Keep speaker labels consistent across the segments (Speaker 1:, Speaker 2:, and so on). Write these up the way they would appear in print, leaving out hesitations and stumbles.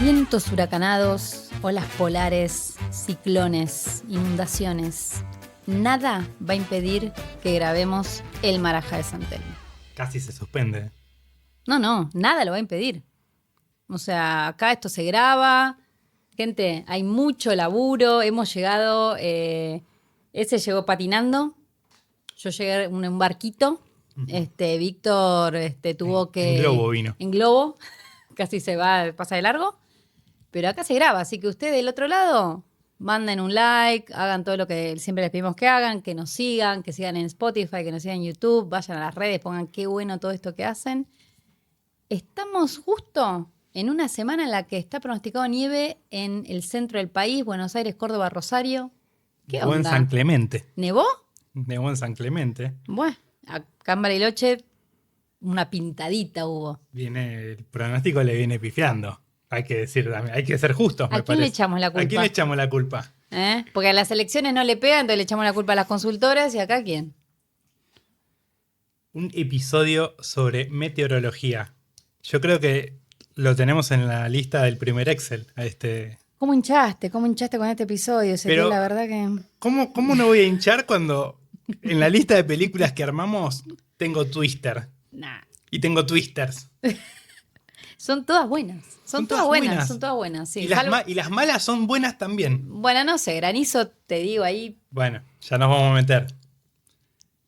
Speaker 1: Vientos huracanados, olas polares, ciclones, inundaciones. Nada va a impedir que grabemos El Marajá de San Telmo.
Speaker 2: Casi se suspende.
Speaker 1: No, nada lo va a impedir. O sea, acá esto se graba. Gente, hay mucho laburo. Hemos llegado... ese llegó patinando. Yo llegué en un barquito. Víctor tuvo que...
Speaker 2: En globo vino.
Speaker 1: En globo. Casi se va, pasa de largo. Pero acá se graba. Así que ustedes del otro lado... Manden un like, hagan todo lo que siempre les pedimos que hagan, que nos sigan, que sigan en Spotify, que nos sigan en YouTube, vayan a las redes, pongan qué bueno todo esto que hacen. Estamos justo en una semana en la que está pronosticado nieve en el centro del país, Buenos Aires, Córdoba, Rosario. ¿Qué
Speaker 2: Nevó en
Speaker 1: onda?
Speaker 2: San Clemente.
Speaker 1: ¿Nevó?
Speaker 2: Nevó en San Clemente.
Speaker 1: Bueno, acá en Bariloche una pintadita hubo.
Speaker 2: El pronóstico le viene pifiando. Hay que decir también, hay que ser justos, me
Speaker 1: ¿A quién
Speaker 2: parece.
Speaker 1: le echamos la culpa?
Speaker 2: ¿A quién le echamos la culpa?
Speaker 1: Porque a las elecciones no le pega, entonces le echamos la culpa a las consultoras. ¿Y acá a quién?
Speaker 2: Un episodio sobre meteorología. Yo creo que lo tenemos en la lista del primer Excel.
Speaker 1: ¿Cómo hinchaste? ¿Cómo hinchaste con este episodio?
Speaker 2: Pero,
Speaker 1: la verdad que...
Speaker 2: ¿Cómo no voy a hinchar cuando en la lista de películas que armamos tengo Twister?
Speaker 1: Nah.
Speaker 2: Y tengo Twisters.
Speaker 1: Son todas buenas. Son todas buenas, sí.
Speaker 2: Y las malas son buenas también.
Speaker 1: Bueno, no sé, Granizo, te digo ahí.
Speaker 2: Bueno, ya nos vamos a meter.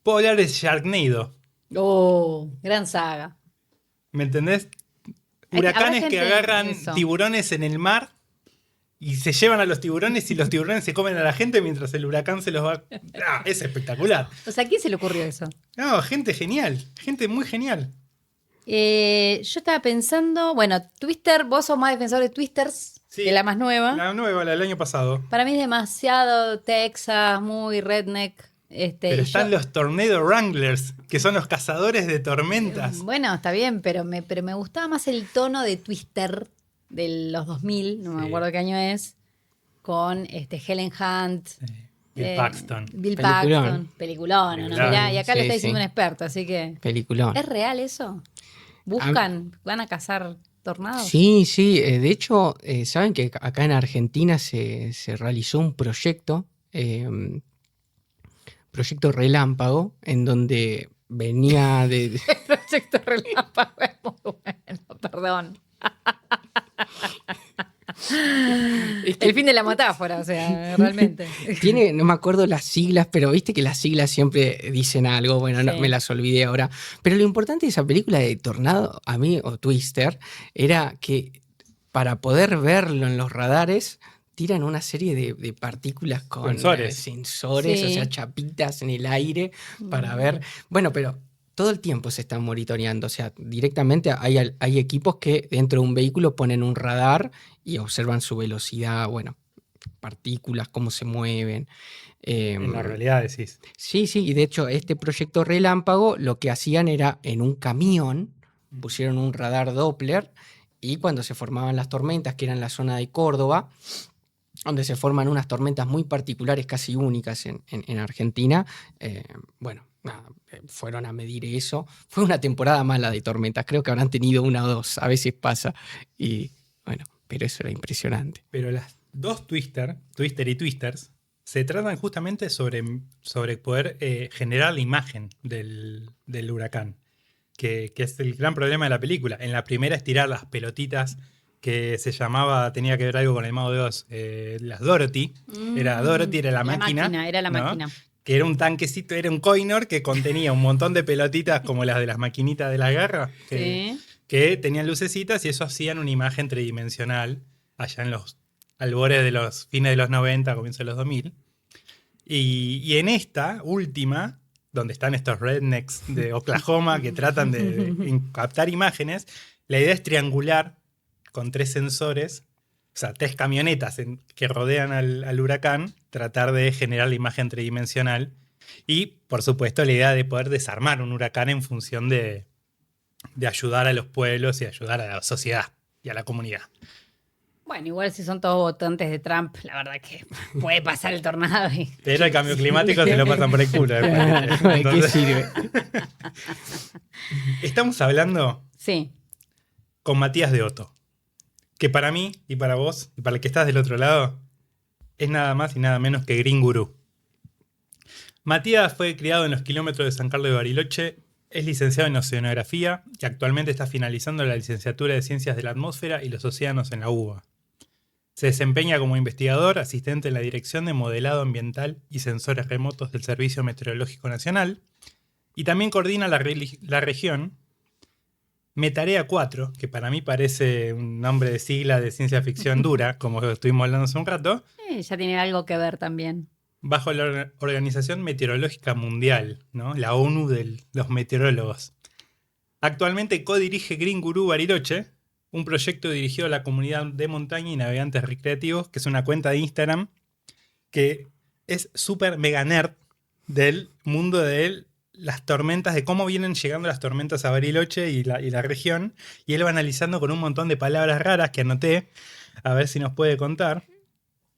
Speaker 2: Puedo hablar de Sharknado.
Speaker 1: Oh, gran saga.
Speaker 2: ¿Me entendés? Huracanes que agarran tiburones en el mar y se llevan a los tiburones y los tiburones se comen a la gente mientras el huracán se los va... es espectacular.
Speaker 1: O sea, ¿a quién se le ocurrió eso?
Speaker 2: No, gente genial. Gente muy genial.
Speaker 1: Yo estaba pensando... Bueno, Twister, vos sos más defensor de Twisters que la más nueva.
Speaker 2: La nueva, la del año pasado.
Speaker 1: Para mí es demasiado Texas, muy redneck.
Speaker 2: Pero están los Tornado Wranglers, que son los cazadores de tormentas.
Speaker 1: Bueno, está bien, pero me gustaba más el tono de Twister de los 2000, no me acuerdo qué año es, con Helen Hunt.
Speaker 2: Bill Paxton.
Speaker 1: Peliculón, ¿no? Mirá, y acá lo está diciendo un experto, así que...
Speaker 3: Peliculón.
Speaker 1: ¿Es real eso? ¿Buscan? ¿Van a cazar tornados?
Speaker 3: Sí. De hecho, saben que acá en Argentina se realizó un proyecto Relámpago, en donde venía de...
Speaker 1: El proyecto Relámpago es muy bueno, perdón. El fin de la metáfora, o sea, realmente.
Speaker 3: Tiene, no me acuerdo las siglas, pero viste que las siglas siempre dicen algo. Bueno, no, me las olvidé ahora. Pero lo importante de esa película de Tornado, a mí, o Twister, era que para poder verlo en los radares, tiran una serie de partículas con sensores, o sea, chapitas en el aire para ver. Bueno, pero todo el tiempo se están monitoreando. O sea, directamente hay equipos que dentro de un vehículo ponen un radar y observan su velocidad, bueno, partículas, cómo se mueven.
Speaker 2: En la realidad decís.
Speaker 3: Sí, y de hecho este proyecto Relámpago lo que hacían era en un camión, pusieron un radar Doppler y cuando se formaban las tormentas, que eran en la zona de Córdoba, donde se forman unas tormentas muy particulares, casi únicas en Argentina, fueron a medir eso. Fue una temporada mala de tormentas, creo que habrán tenido una o dos, a veces pasa. Y bueno, pero eso era impresionante.
Speaker 2: Pero las dos Twister y Twisters, se tratan justamente sobre poder generar la imagen del huracán, que es el gran problema de la película. En la primera es tirar las pelotitas que tenía que ver algo con el Mago de Oz, las Dorothy. Era la máquina.
Speaker 1: Era la máquina.
Speaker 2: Que era un tanquecito, era un coinor que contenía un montón de pelotitas como las de las maquinitas de la guerra, que tenían lucecitas y eso hacían una imagen tridimensional allá en los albores de los fines de los 90, comienzos de los 2000. Y en esta última, donde están estos rednecks de Oklahoma que tratan de captar imágenes, la idea es triangular con 3 sensores, o sea, 3 camionetas que rodean al huracán, tratar de generar la imagen tridimensional y, por supuesto, la idea de poder desarmar un huracán en función de ayudar a los pueblos y ayudar a la sociedad y a la comunidad.
Speaker 1: Bueno, igual si son todos votantes de Trump, la verdad que puede pasar el tornado.
Speaker 2: Pero el cambio climático se lo pasan por el culo.
Speaker 3: ¿De qué sirve?
Speaker 2: Estamos hablando
Speaker 1: con
Speaker 2: Matías de Otto, que para mí y para vos y para el que estás del otro lado es nada más y nada menos que Green Gurú. Matías fue criado en los kilómetros de San Carlos de Bariloche, es licenciado en Oceanografía y actualmente está finalizando la licenciatura de Ciencias de la Atmósfera y los Océanos en la UBA. Se desempeña como investigador, asistente en la Dirección de Modelado Ambiental y Sensores Remotos del Servicio Meteorológico Nacional y también coordina la región Metarea 4, que para mí parece un nombre de sigla de ciencia ficción dura, como estuvimos hablando hace un rato,
Speaker 1: Ya tiene algo que ver también.
Speaker 2: bajo la Organización Meteorológica Mundial, ¿no? La ONU de los meteorólogos. Actualmente codirige Green Gurú Bariloche, un proyecto dirigido a la comunidad de montaña y navegantes recreativos, que es una cuenta de Instagram que es súper mega nerd del mundo de las tormentas, de cómo vienen llegando las tormentas a Bariloche y la región, y él va analizando con un montón de palabras raras que anoté, a ver si nos puede contar.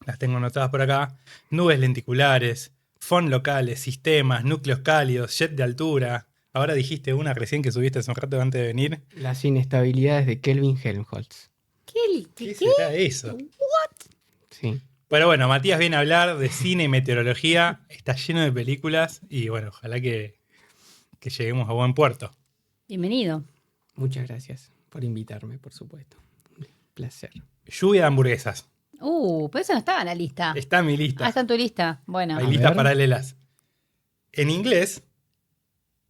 Speaker 2: Las tengo anotadas por acá. Nubes lenticulares, FON locales, sistemas, núcleos cálidos, jet de altura. Ahora dijiste una recién que subiste hace un rato antes de venir.
Speaker 3: Las inestabilidades de Kelvin Helmholtz.
Speaker 1: ¿Qué?
Speaker 2: será eso?
Speaker 3: Sí.
Speaker 2: Pero bueno, Matías viene a hablar de cine y meteorología. Está lleno de películas y bueno, ojalá que lleguemos a buen puerto.
Speaker 1: Bienvenido.
Speaker 3: Muchas gracias por invitarme, por supuesto. Un placer.
Speaker 2: Lluvia de hamburguesas.
Speaker 1: Pero eso no estaba en la lista.
Speaker 2: Está en mi lista.
Speaker 1: Está en tu lista. Bueno.
Speaker 2: Hay
Speaker 3: A
Speaker 2: listas
Speaker 3: ver.
Speaker 2: paralelas. En inglés,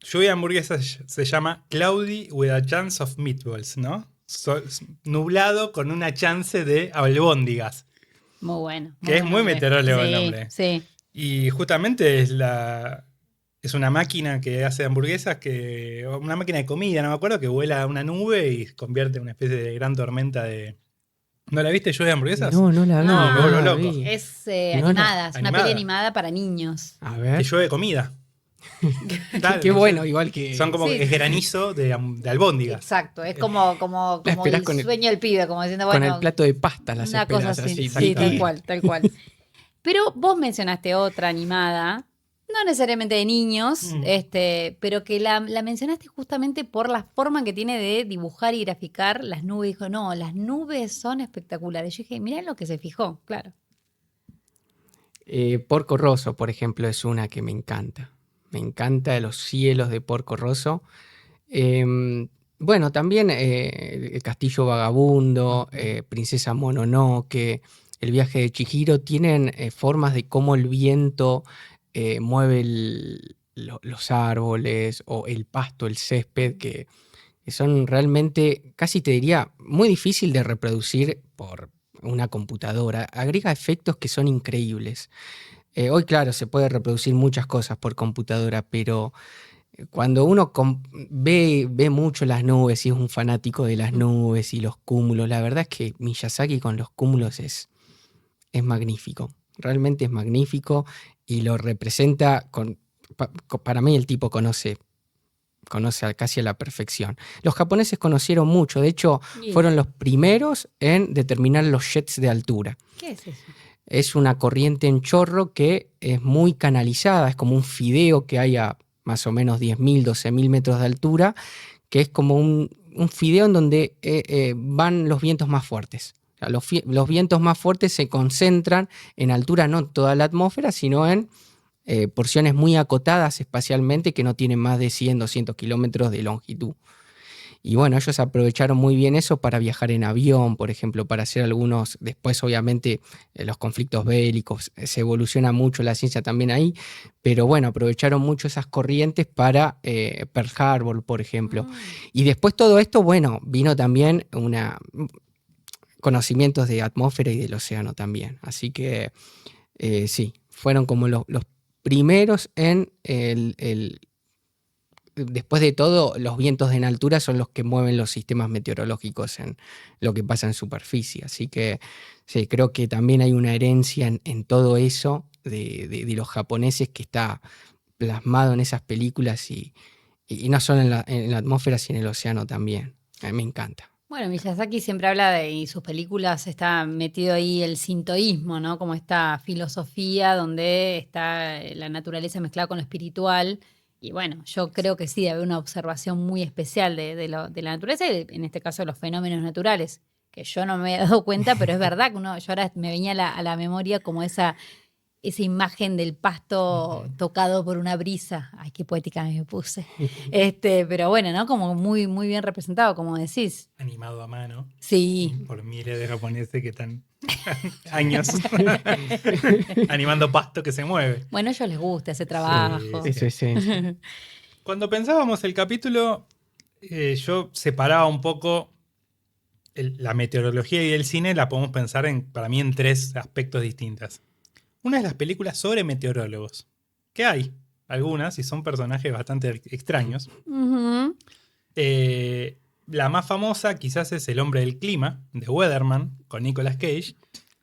Speaker 2: lluvia de hamburguesas se llama Cloudy with a Chance of Meatballs, ¿no? Nublado con una chance de albóndigas.
Speaker 1: Muy bueno.
Speaker 2: Que es muy meteorólogo el nombre.
Speaker 1: Sí.
Speaker 2: Y justamente es una máquina que hace hamburguesas, una máquina de comida, no me acuerdo, que vuela a una nube y convierte en una especie de gran tormenta de... ¿No la viste, lluvia de hamburguesas?
Speaker 3: No la vi.
Speaker 1: No, me
Speaker 2: vuelvo
Speaker 3: la
Speaker 2: loco.
Speaker 3: vi.
Speaker 1: Es
Speaker 3: No,
Speaker 1: animada. Es una
Speaker 2: animada.
Speaker 1: peli animada para niños.
Speaker 3: A
Speaker 2: Que
Speaker 3: ver.
Speaker 2: llueve comida. Tal,
Speaker 3: Qué bueno, igual que...
Speaker 2: Son como
Speaker 1: Sí.
Speaker 2: que es granizo de albóndigas.
Speaker 1: Exacto. Es como
Speaker 3: La esperás
Speaker 1: el
Speaker 3: con el-
Speaker 1: sueño del pibe, como diciendo,
Speaker 3: con
Speaker 1: bueno,
Speaker 3: el plato de pasta las
Speaker 1: una cosa
Speaker 3: esperas
Speaker 1: así.
Speaker 3: así.
Speaker 1: Sí,
Speaker 3: tal
Speaker 1: tal cual. Pero vos mencionaste otra animada, no necesariamente de niños, pero que la mencionaste justamente por la forma que tiene de dibujar y graficar las nubes. Dijo, no, las nubes son espectaculares. Yo dije, mirá en lo que se fijó, claro.
Speaker 3: Porco Rosso, por ejemplo, es una que me encanta. Me encanta los cielos de Porco Rosso. Bueno, también el Castillo Vagabundo, Princesa Mononoke, el viaje de Chihiro, tienen formas de cómo el viento mueve los árboles o el pasto, el césped, que son realmente, casi te diría, muy difícil de reproducir por una computadora. Agrega efectos que son increíbles. Hoy, claro, se puede reproducir muchas cosas por computadora, pero cuando uno ve mucho las nubes y es un fanático de las nubes y los cúmulos, la verdad es que Miyazaki con los cúmulos es magnífico. Realmente es magnífico y lo representa para mí el tipo conoce casi a la perfección. Los japoneses conocieron mucho, de hecho fueron los primeros en determinar los jets de altura.
Speaker 1: ¿Qué es eso?
Speaker 3: Es una corriente en chorro que es muy canalizada, es como un fideo que hay a más o menos 10.000, 12.000 metros de altura, que es como un fideo en donde van los vientos más fuertes. O sea, los vientos más fuertes se concentran en altura, no toda la atmósfera, sino en porciones muy acotadas espacialmente que no tienen más de 100, 200 kilómetros de longitud. Y bueno, ellos aprovecharon muy bien eso para viajar en avión, por ejemplo, para hacer algunos, después obviamente los conflictos bélicos, se evoluciona mucho la ciencia también ahí, pero bueno, aprovecharon mucho esas corrientes para Pearl Harbor, por ejemplo. Y después todo esto, bueno, vino también conocimientos de atmósfera y del océano también. Así que sí, fueron como los primeros en después de todo, los vientos en altura son los que mueven los sistemas meteorológicos en lo que pasa en superficie. Así que sí, creo que también hay una herencia en todo eso de los japoneses que está plasmado en esas películas y no solo en la atmósfera, sino en el océano también. A mí me encanta.
Speaker 1: Bueno, Miyazaki siempre habla y sus películas está metido ahí el sintoísmo, ¿no? Como esta filosofía donde está la naturaleza mezclada con lo espiritual. Y bueno, yo creo que sí, debe haber una observación muy especial de la naturaleza y en este caso de los fenómenos naturales. que yo no me había dado cuenta, pero es verdad que yo ahora me venía a la memoria como esa imagen del pasto tocado por una brisa. Ay, qué poética me puse. Pero bueno, ¿no? Como muy, muy bien representado, como decís.
Speaker 2: Animado a mano.
Speaker 1: Sí.
Speaker 2: Por miles de japoneses que están años animando pasto que se mueve.
Speaker 1: Bueno, a ellos les gusta ese trabajo.
Speaker 3: Sí.
Speaker 2: Cuando pensábamos el capítulo, yo separaba un poco la meteorología y el cine, la podemos pensar para mí en 3 aspectos distintos. Una es las películas sobre meteorólogos, que hay algunas y son personajes bastante extraños.
Speaker 1: Uh-huh.
Speaker 2: La más famosa quizás es El hombre del clima, de Weatherman, con Nicolas Cage,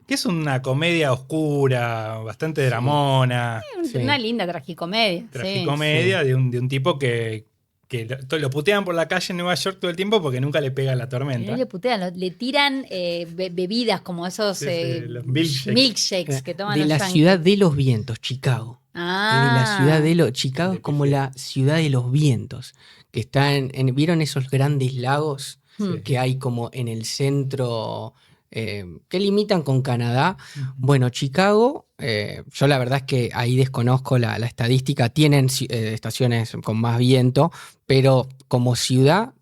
Speaker 2: que es una comedia oscura, bastante dramona.
Speaker 1: Una linda tragicomedia.
Speaker 2: Tragicomedia de un tipo que lo putean por la calle en Nueva York todo el tiempo porque nunca le pega la tormenta.
Speaker 1: No le putean, le tiran bebidas como esos
Speaker 2: los
Speaker 1: milkshakes que toman
Speaker 3: de
Speaker 1: los
Speaker 3: la
Speaker 1: yankees.
Speaker 3: ciudad de los vientos, Chicago. De la ciudad de Chicago es como la ciudad de los vientos, que está ¿vieron esos grandes lagos que hay como en el centro que limitan con Canadá? Bueno, Chicago, yo la verdad es que ahí desconozco la estadística, tienen estaciones con más viento, pero como ciudad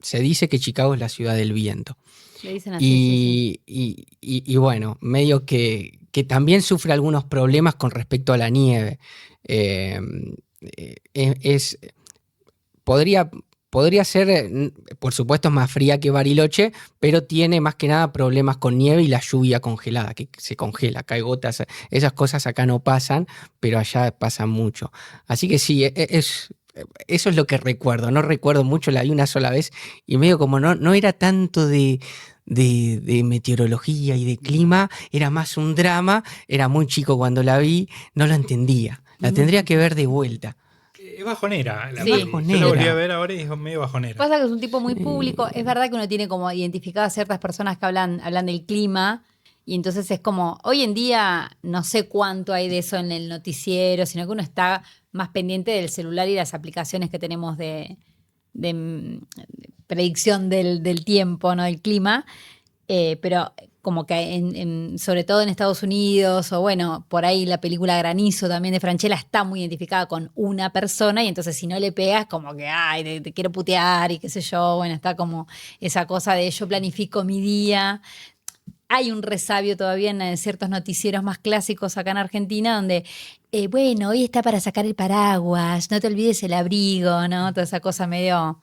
Speaker 3: se dice que Chicago es la ciudad del viento.
Speaker 1: Le dicen así,
Speaker 3: y bueno, medio que también sufre algunos problemas con respecto a la nieve. Podría ser, por supuesto, más fría que Bariloche, pero tiene más que nada problemas con nieve y la lluvia congelada, que se congela, cae gotas. Esas cosas acá no pasan, pero allá pasan mucho. Así que sí, eso es lo que recuerdo. No recuerdo mucho, la vi una sola vez y medio como no era tanto de meteorología y de clima, era más un drama. Era muy chico cuando la vi, no lo entendía. La tendría que ver de vuelta.
Speaker 2: Es bajonera.
Speaker 1: Bajonera.
Speaker 2: Yo la volví a ver ahora y es medio bajonera.
Speaker 1: Pasa que es un tipo muy público. Es verdad que uno tiene como identificado a ciertas personas que hablan del clima. Y entonces es como, hoy en día no sé cuánto hay de eso en el noticiero, sino que uno está más pendiente del celular y las aplicaciones que tenemos de predicción del tiempo, ¿no? Del clima. Pero como que sobre todo en Estados Unidos, o bueno, por ahí la película Granizo también de Francella está muy identificada con una persona, y entonces si no le pegas, como que, ay, te quiero putear y qué sé yo, bueno, está como esa cosa de yo planifico mi día. Hay un resabio todavía en ciertos noticieros más clásicos acá en Argentina, donde, bueno, hoy está para sacar el paraguas, no te olvides el abrigo, ¿no? Toda esa cosa medio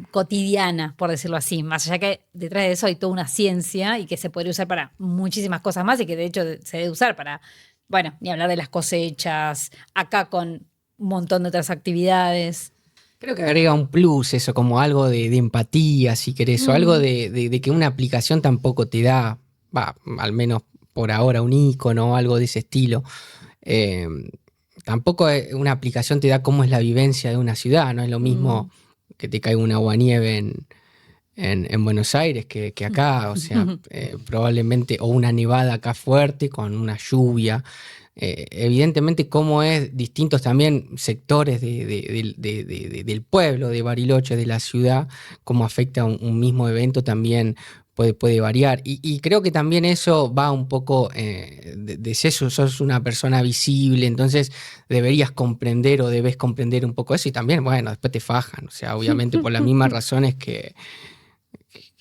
Speaker 1: cotidiana, por decirlo así. Más allá que detrás de eso hay toda una ciencia y que se podría usar para muchísimas cosas más y que de hecho se debe usar para, bueno, ni hablar de las cosechas, acá con un montón de otras actividades.
Speaker 3: Creo que agrega un plus eso, como algo de empatía, si querés, o algo de que una aplicación tampoco te da, al menos por ahora, un icono o algo de ese estilo. Tampoco una aplicación te da cómo es la vivencia de una ciudad, no es lo mismo que te caiga un aguanieve en Buenos Aires que acá, o sea, probablemente, o una nevada acá fuerte con una lluvia. Evidentemente cómo es distintos también sectores del pueblo, de Bariloche, de la ciudad, cómo afecta un mismo evento también puede variar. Y creo que también eso va un poco de si sos una persona visible, entonces deberías comprender o debes comprender un poco eso, y también, bueno, después te fajan, o sea, obviamente por las mismas razones que...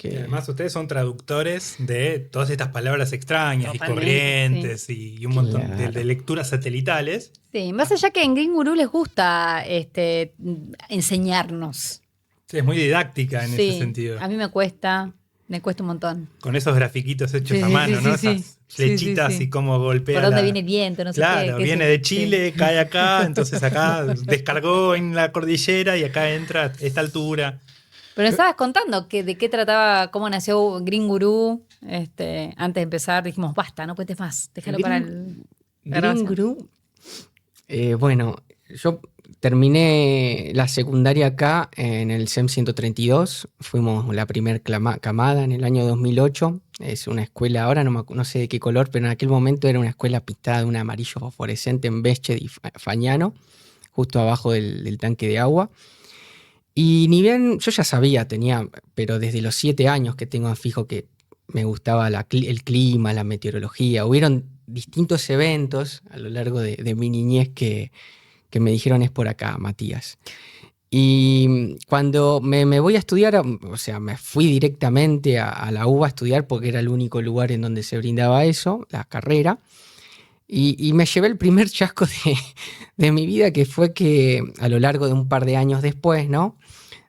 Speaker 2: Y además ustedes son traductores de todas estas palabras extrañas. Totalmente, y corrientes, sí. Y un montón de lecturas satelitales.
Speaker 1: Sí, más allá que en Green Gurú les gusta enseñarnos.
Speaker 2: Sí, es muy didáctica en ese sentido.
Speaker 1: A mí me cuesta un montón.
Speaker 2: Con esos grafiquitos hechos a mano, ¿no? Esas flechitas y cómo golpea.
Speaker 1: ¿Por dónde viene el viento? No sé
Speaker 2: claro,
Speaker 1: qué
Speaker 2: viene de Chile, cae acá, entonces acá descargó en la cordillera y acá entra a esta altura.
Speaker 1: Pero me estabas contando de qué trataba, cómo nació Green Gurú. Antes de empezar dijimos, basta, no cuentes más, déjalo para el...
Speaker 3: Green Gurú. Bueno, yo terminé la secundaria acá en el SEM 132. Fuimos la primer camada en el año 2008. Es una escuela, ahora no sé de qué color, pero en aquel momento era una escuela pintada de un amarillo fosforescente en Beche y Fañano, justo abajo del tanque de agua. Y ni bien, yo ya sabía, pero desde los 7 años que tengo en fijo que me gustaba el clima, la meteorología. Hubieron distintos eventos a lo largo de mi niñez que me dijeron es por acá, Matías. Y cuando me voy a estudiar, o sea, me fui directamente a la UBA a estudiar porque era el único lugar en donde se brindaba eso, la carrera. Y me llevé el primer chasco de mi vida, que fue que a lo largo de un par de años después, ¿no?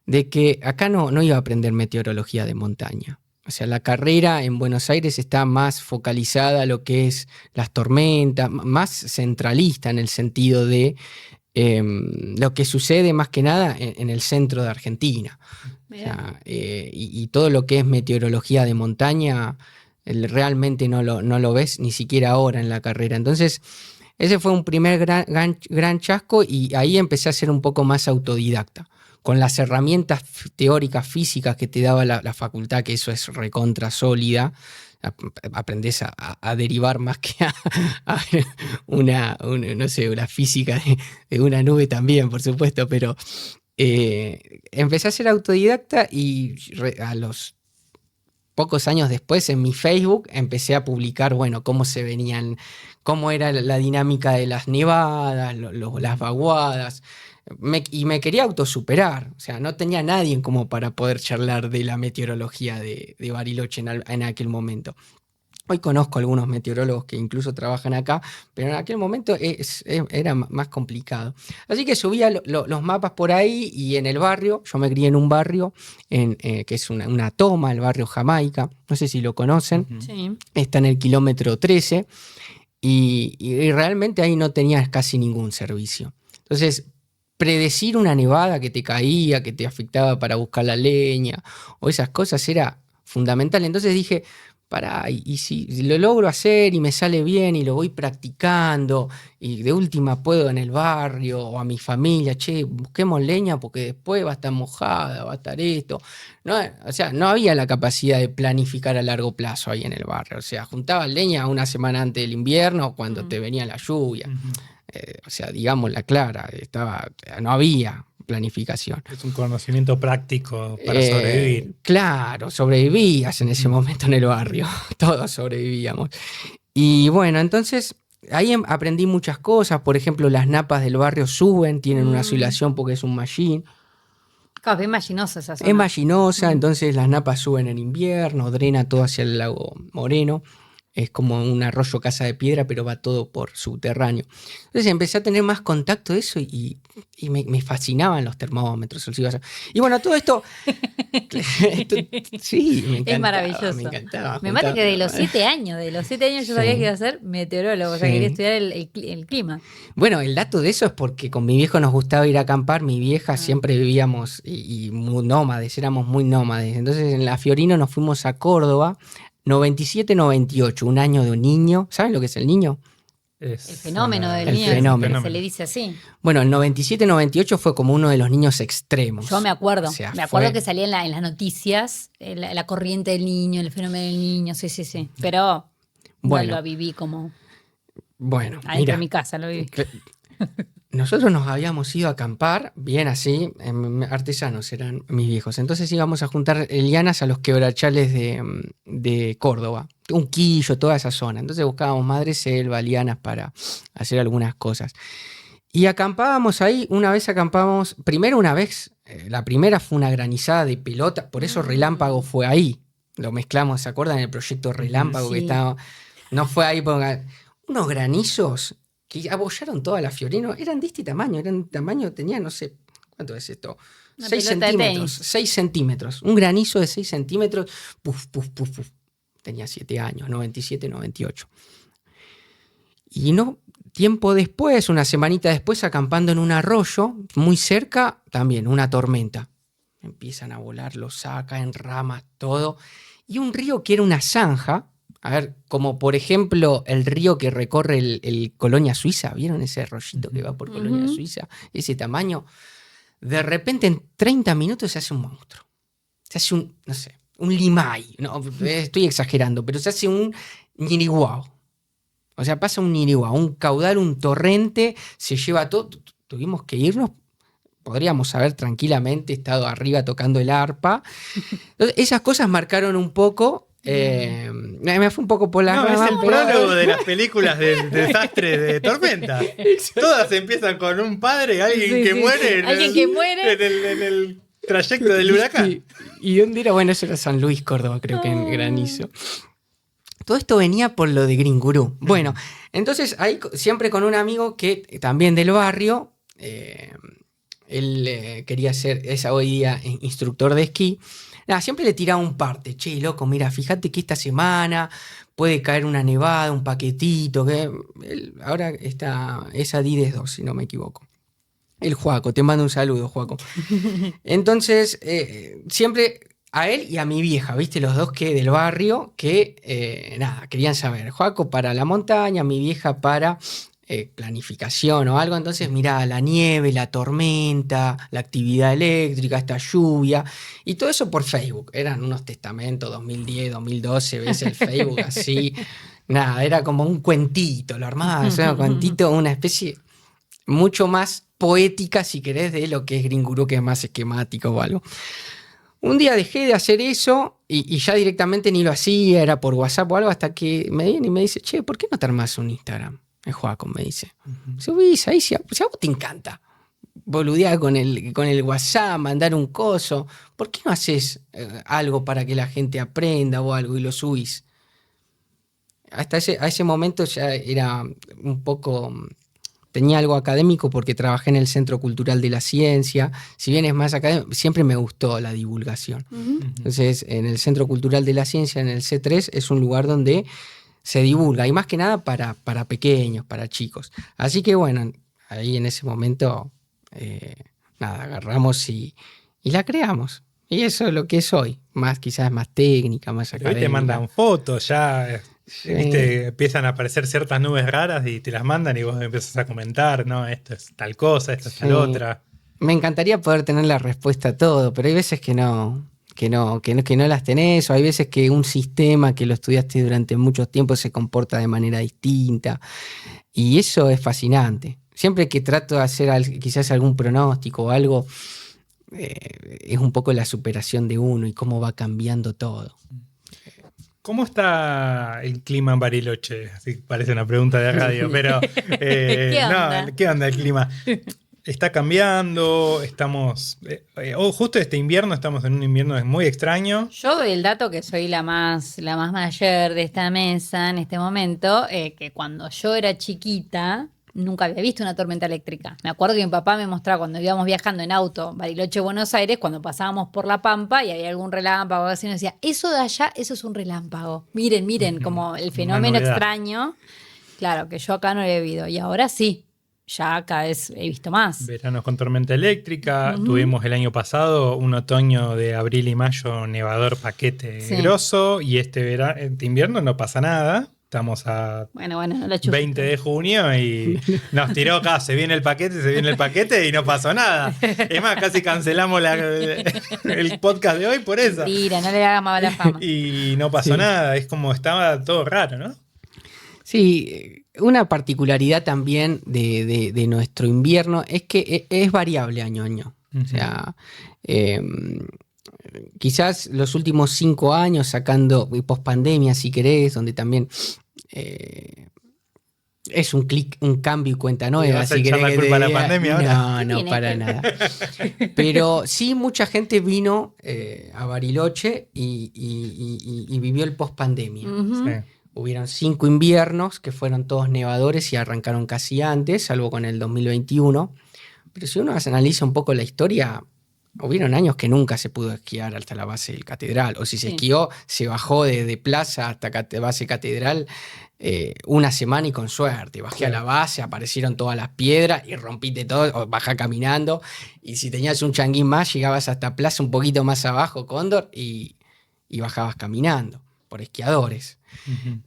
Speaker 3: De que acá no iba a aprender meteorología de montaña. O sea, la carrera en Buenos Aires está más focalizada a lo que es las tormentas, más centralista en el sentido de lo que sucede más que nada en el centro de Argentina. O sea, y todo lo que es meteorología de montaña realmente no lo ves ni siquiera ahora en la carrera. Entonces, ese fue un primer gran chasco y ahí empecé a ser un poco más autodidacta. Con las herramientas teóricas físicas que te daba la facultad, que eso es recontra sólida, aprendés a derivar más que a no sé, una física de una nube también, por supuesto, pero empecé a ser autodidacta y a los pocos años después en mi Facebook empecé a publicar, bueno, cómo era la dinámica de las nevadas, las vaguadas. Y me quería autosuperar, o sea, no tenía nadie como para poder charlar de la meteorología de Bariloche en aquel momento. Hoy conozco algunos meteorólogos que incluso trabajan acá, pero en aquel momento era más complicado. Así que subía los mapas por ahí y en el barrio, yo me crié en un barrio que es una toma, el barrio Jamaica, no sé si lo conocen,
Speaker 1: Sí.
Speaker 3: Está en el kilómetro 13 y realmente ahí no tenías casi ningún servicio. Entonces, predecir una nevada que te caía, que te afectaba para buscar la leña o esas cosas era fundamental. Entonces dije, y si lo logro hacer y me sale bien y lo voy practicando y de última puedo en el barrio o a mi familia, busquemos leña porque después va a estar mojada, va a estar esto. No, o sea, no había la capacidad de planificar a largo plazo ahí en el barrio. O sea, juntaban leña una semana antes del invierno cuando te venía la lluvia. O sea, digamos la clara, no había planificación.
Speaker 2: Es un conocimiento práctico para sobrevivir.
Speaker 3: Claro, sobrevivías en ese momento en el barrio, todos sobrevivíamos. Y bueno, entonces ahí aprendí muchas cosas, por ejemplo, las napas del barrio suben, tienen una oscilación porque es un mallín.
Speaker 1: Claro, es bien mallinosa esa zona.
Speaker 3: Es mallinosa, entonces las napas suben en invierno, drena todo hacia el lago Moreno. Es como un arroyo Casa de Piedra, pero va todo por subterráneo. Entonces empecé a tener más contacto de eso y me fascinaban los termómetros. Y bueno, todo esto sí, me encantaba.
Speaker 1: Es maravilloso.
Speaker 3: Me encantaba.
Speaker 1: Me mata que de los 7 años yo sabía que iba a ser meteorólogo, o sea, quería estudiar el clima.
Speaker 3: Bueno, el dato de eso es porque con mi viejo nos gustaba ir a acampar. Mi vieja siempre vivíamos y muy nómades, éramos muy nómades. Entonces en la Fiorino nos fuimos a Córdoba. 97-98, un año de un niño. ¿Saben lo que es el niño?
Speaker 1: El fenómeno del
Speaker 3: el
Speaker 1: niño,
Speaker 3: fenómeno.
Speaker 1: se le dice así.
Speaker 3: Bueno, el 97-98 fue como uno de los niños extremos.
Speaker 1: Yo me acuerdo,
Speaker 3: O sea,
Speaker 1: que salía en las noticias la corriente del niño, el fenómeno del niño, sí. Pero no lo viví como adentro de mi casa, lo viví.
Speaker 3: Nosotros nos habíamos ido a acampar, bien así, artesanos eran mis viejos. Entonces íbamos a juntar lianas a los quebrachales de Córdoba, Unquillo, toda esa zona. Entonces buscábamos madreselva, lianas para hacer algunas cosas. Y acampábamos ahí, la primera fue una granizada de pelota, por eso Relámpago fue ahí. Lo mezclamos, ¿se acuerdan? El proyecto Relámpago que estaba. No fue ahí porque unos granizos que abollaron toda la Fiorino, eran de este tamaño, tenían, no sé, ¿cuánto es esto? 6 centímetros, 6 centímetros, un granizo de 6 centímetros, puf. Tenía 7 años, 97, 98. Y tiempo después, una semanita después, acampando en un arroyo, muy cerca, también una tormenta. Empiezan a volar, los saca en ramas, todo. Y un río que era una zanja, a ver, como por ejemplo el río que recorre el Colonia Suiza, ¿vieron ese arroyito que va por Colonia Suiza? Ese tamaño. De repente en 30 minutos se hace un monstruo. Se hace un limay. No, estoy exagerando, pero se hace un ñiriguao. O sea, pasa un ñiriguao, un caudal, un torrente, se lleva todo. Tuvimos que irnos podríamos haber tranquilamente estado arriba tocando el arpa. Entonces, esas cosas marcaron un poco. Me fue un poco por la
Speaker 2: rama, es el prólogo de las películas del desastre de Tormenta. Todas empiezan con un padre, alguien que muere en el trayecto del huracán.
Speaker 3: Sí. ¿Y dónde era? Bueno, eso era San Luis, Córdoba, creo que en granizo. Todo esto venía por lo de Green Gurú. Bueno, entonces ahí siempre con un amigo que también del barrio, él quería ser, es hoy día instructor de esquí. Nada, siempre le tiraba un parte. Che, loco, mira, fíjate que esta semana puede caer una nevada, un paquetito. Ahora es Adidas 2, si no me equivoco. El Juaco, te mando un saludo, Juaco. Entonces, siempre a él y a mi vieja, ¿viste? Los dos que del barrio que, querían saber. Juaco para la montaña, mi vieja para planificación o algo. Entonces, mirá, la nieve, la tormenta, la actividad eléctrica, esta lluvia, y todo eso por Facebook. Eran unos testamentos, 2010, 2012, ves el Facebook así. Nada, era como un cuentito, lo armabas, un cuentito, una especie mucho más poética, si querés, de lo que es Green Gurú, que es más esquemático o algo. Un día dejé de hacer eso y ya directamente ni lo hacía, era por WhatsApp o algo, hasta que me viene y me dice, che, ¿por qué no te armás un Instagram? El Joaco me dice. Subís ahí, si a vos te encanta boludear con el WhatsApp, mandar un coso, ¿por qué no haces algo para que la gente aprenda o algo y lo subís? Hasta a ese momento ya era un poco... Tenía algo académico porque trabajé en el Centro Cultural de la Ciencia. Si bien es más académico, siempre me gustó la divulgación. Entonces, en el Centro Cultural de la Ciencia, en el C3, es un lugar donde se divulga, y más que nada para pequeños, para chicos. Así que bueno, ahí en ese momento, agarramos y la creamos. Y eso es lo que es hoy. Quizás más técnica, más académica.
Speaker 2: Hoy te mandan fotos ya... Sí. ¿Viste? Empiezan a aparecer ciertas nubes raras y te las mandan y vos empiezas a comentar, ¿no? Esto es tal cosa, esto es tal otra.
Speaker 3: Me encantaría poder tener la respuesta a todo, pero hay veces que no las tenés, o hay veces que un sistema que lo estudiaste durante mucho tiempo se comporta de manera distinta. Y eso es fascinante. Siempre que trato de hacer quizás algún pronóstico o algo, es un poco la superación de uno y cómo va cambiando todo.
Speaker 2: ¿Cómo está el clima en Bariloche? Así parece una pregunta de radio, pero
Speaker 1: ¿Qué onda?
Speaker 2: ¿Qué onda el clima? ¿Está cambiando? Estamos... justo este invierno, estamos en un invierno muy extraño.
Speaker 1: Yo doy el dato que soy la más mayor de esta mesa en este momento, que cuando yo era chiquita... Nunca había visto una tormenta eléctrica. Me acuerdo que mi papá me mostraba cuando íbamos viajando en auto, Bariloche, Buenos Aires, cuando pasábamos por la Pampa y había algún relámpago, así nos decía, eso de allá, eso es un relámpago. Miren, como el fenómeno extraño. Claro, que yo acá no lo he vivido. Y ahora sí, ya cada vez he visto más.
Speaker 2: Veranos con tormenta eléctrica. Tuvimos el año pasado un otoño de abril y mayo nevador paquete grosso. Y este invierno no pasa nada. Estamos a 20 de junio y nos tiró acá, se viene el paquete y no pasó nada. Es más, casi cancelamos el podcast de hoy por eso.
Speaker 1: Mira, no le hagas mala fama.
Speaker 2: Y no pasó nada, es como estaba todo raro, ¿no?
Speaker 3: Sí, una particularidad también de nuestro invierno es que es variable año a año. O sea, quizás los últimos 5 años, sacando pospandemia, si querés, donde también es un cambio y cuenta nueva.
Speaker 2: ¿Vas a echar la culpa a la pandemia ahora?
Speaker 3: No, para nada. Pero sí, mucha gente vino a Bariloche y vivió el pospandemia. Sí. Hubieron 5 inviernos que fueron todos nevadores y arrancaron casi antes, salvo con el 2021. Pero si uno analiza un poco la historia... Hubieron años que nunca se pudo esquiar hasta la base del Catedral, o si se esquió, se bajó de plaza hasta base Catedral una semana y con suerte. Bajé a la base, aparecieron todas las piedras y rompiste todo, o bajá caminando, y si tenías un changuín más, llegabas hasta plaza un poquito más abajo, Cóndor, y bajabas caminando por esquiadores.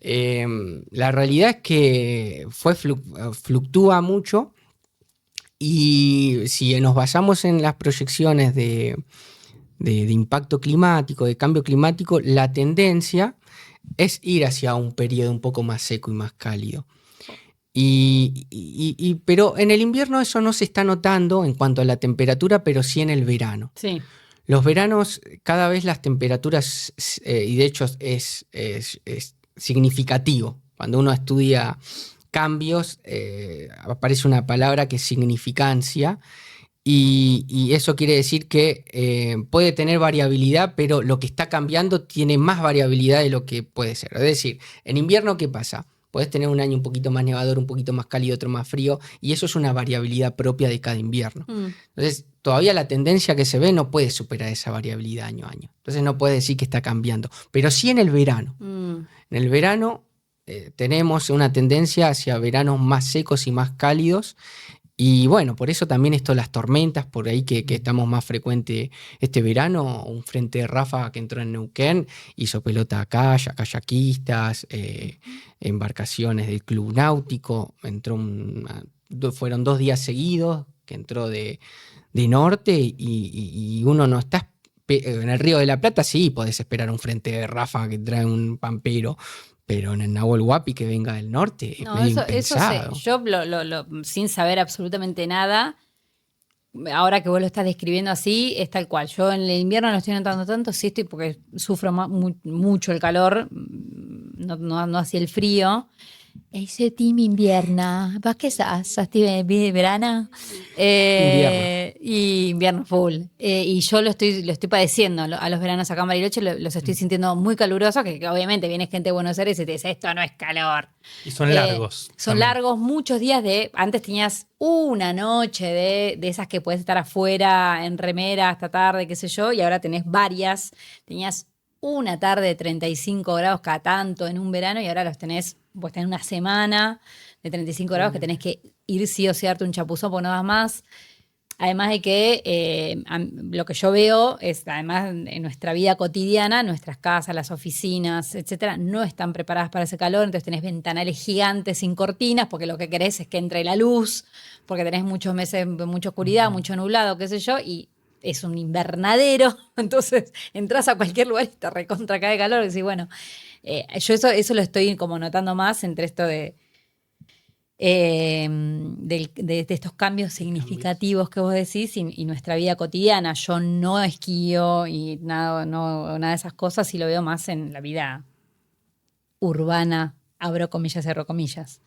Speaker 3: La realidad es que fluctúa mucho. Y si nos basamos en las proyecciones de impacto climático, de cambio climático, la tendencia es ir hacia un periodo un poco más seco y más cálido. Pero en el invierno eso no se está notando en cuanto a la temperatura, pero sí en el verano.
Speaker 1: Sí.
Speaker 3: Los veranos, cada vez las temperaturas, y de hecho es significativo. Cuando uno estudia cambios, aparece una palabra que es significancia, y eso quiere decir que puede tener variabilidad, pero lo que está cambiando tiene más variabilidad de lo que puede ser. Es decir, en invierno, ¿qué pasa? Podés tener un año un poquito más nevador, un poquito más cálido, otro más frío, y eso es una variabilidad propia de cada invierno. Entonces, todavía la tendencia que se ve no puede superar esa variabilidad año a año. Entonces, no puede decir que está cambiando. Pero sí en el verano. En el verano tenemos una tendencia hacia veranos más secos y más cálidos. Y bueno, por eso también las tormentas, por ahí que estamos más frecuente este verano, un frente de ráfaga que entró en Neuquén, hizo pelota a kayakistas, embarcaciones del club náutico, fueron 2 días seguidos que entró de norte y uno no está. En el Río de la Plata sí podés esperar un frente de ráfaga que trae un pampero, pero en el Nahuel Huapi que venga del norte es medio impensado.
Speaker 1: Eso sé. Yo sin saber absolutamente nada, ahora que vos lo estás describiendo así, es tal cual. Yo en el invierno no estoy notando tanto, sí estoy porque sufro mucho el calor, no así el frío. Ese team invierno, ¿vas qué sos? ¿Sos team verano?
Speaker 3: Invierno.
Speaker 1: Y invierno full. Y yo lo estoy padeciendo a los veranos acá en Bariloche, los estoy sintiendo muy calurosos, que obviamente viene gente de Buenos Aires y te dice, esto no es calor.
Speaker 2: Y son largos.
Speaker 1: Son
Speaker 2: también.
Speaker 1: largos, muchos días antes tenías una noche de esas que puedes estar afuera en remera hasta tarde, qué sé yo, y ahora tenés varias. Tenías una tarde de 35 grados cada tanto en un verano y ahora vos tenés una semana de 35 grados que tenés que ir sí o sí a darte un chapuzón porque no das más. Además de que lo que yo veo es, además en nuestra vida cotidiana, nuestras casas, las oficinas, etcétera, no están preparadas para ese calor, entonces tenés ventanales gigantes sin cortinas porque lo que querés es que entre la luz, porque tenés muchos meses, mucha oscuridad, mucho nublado, qué sé yo, y es un invernadero, entonces entras a cualquier lugar y te recontra cae calor, y decís, bueno, yo eso lo estoy como notando más entre esto de estos cambios significativos que vos decís y nuestra vida cotidiana. Yo no esquío y nada de esas cosas y lo veo más en la vida urbana, abro comillas, cierro comillas.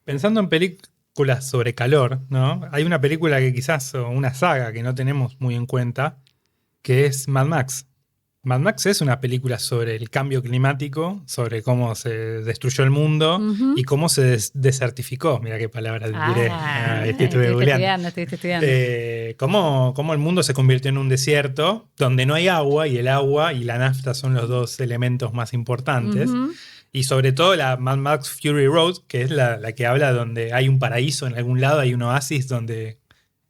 Speaker 2: Pensando en películas sobre calor, ¿no? Hay una película que quizás, o una saga que no tenemos muy en cuenta, que es Mad Max. Mad Max es una película sobre el cambio climático, sobre cómo se destruyó el mundo y cómo se desertificó. Mira qué palabra diré. Estuve googleando.
Speaker 1: Estuviste estudiando.
Speaker 2: Cómo el mundo se convirtió en un desierto donde no hay agua y el agua y la nafta son los dos elementos más importantes. Y sobre todo la Mad Max Fury Road, que es la que habla donde hay un paraíso en algún lado, hay un oasis donde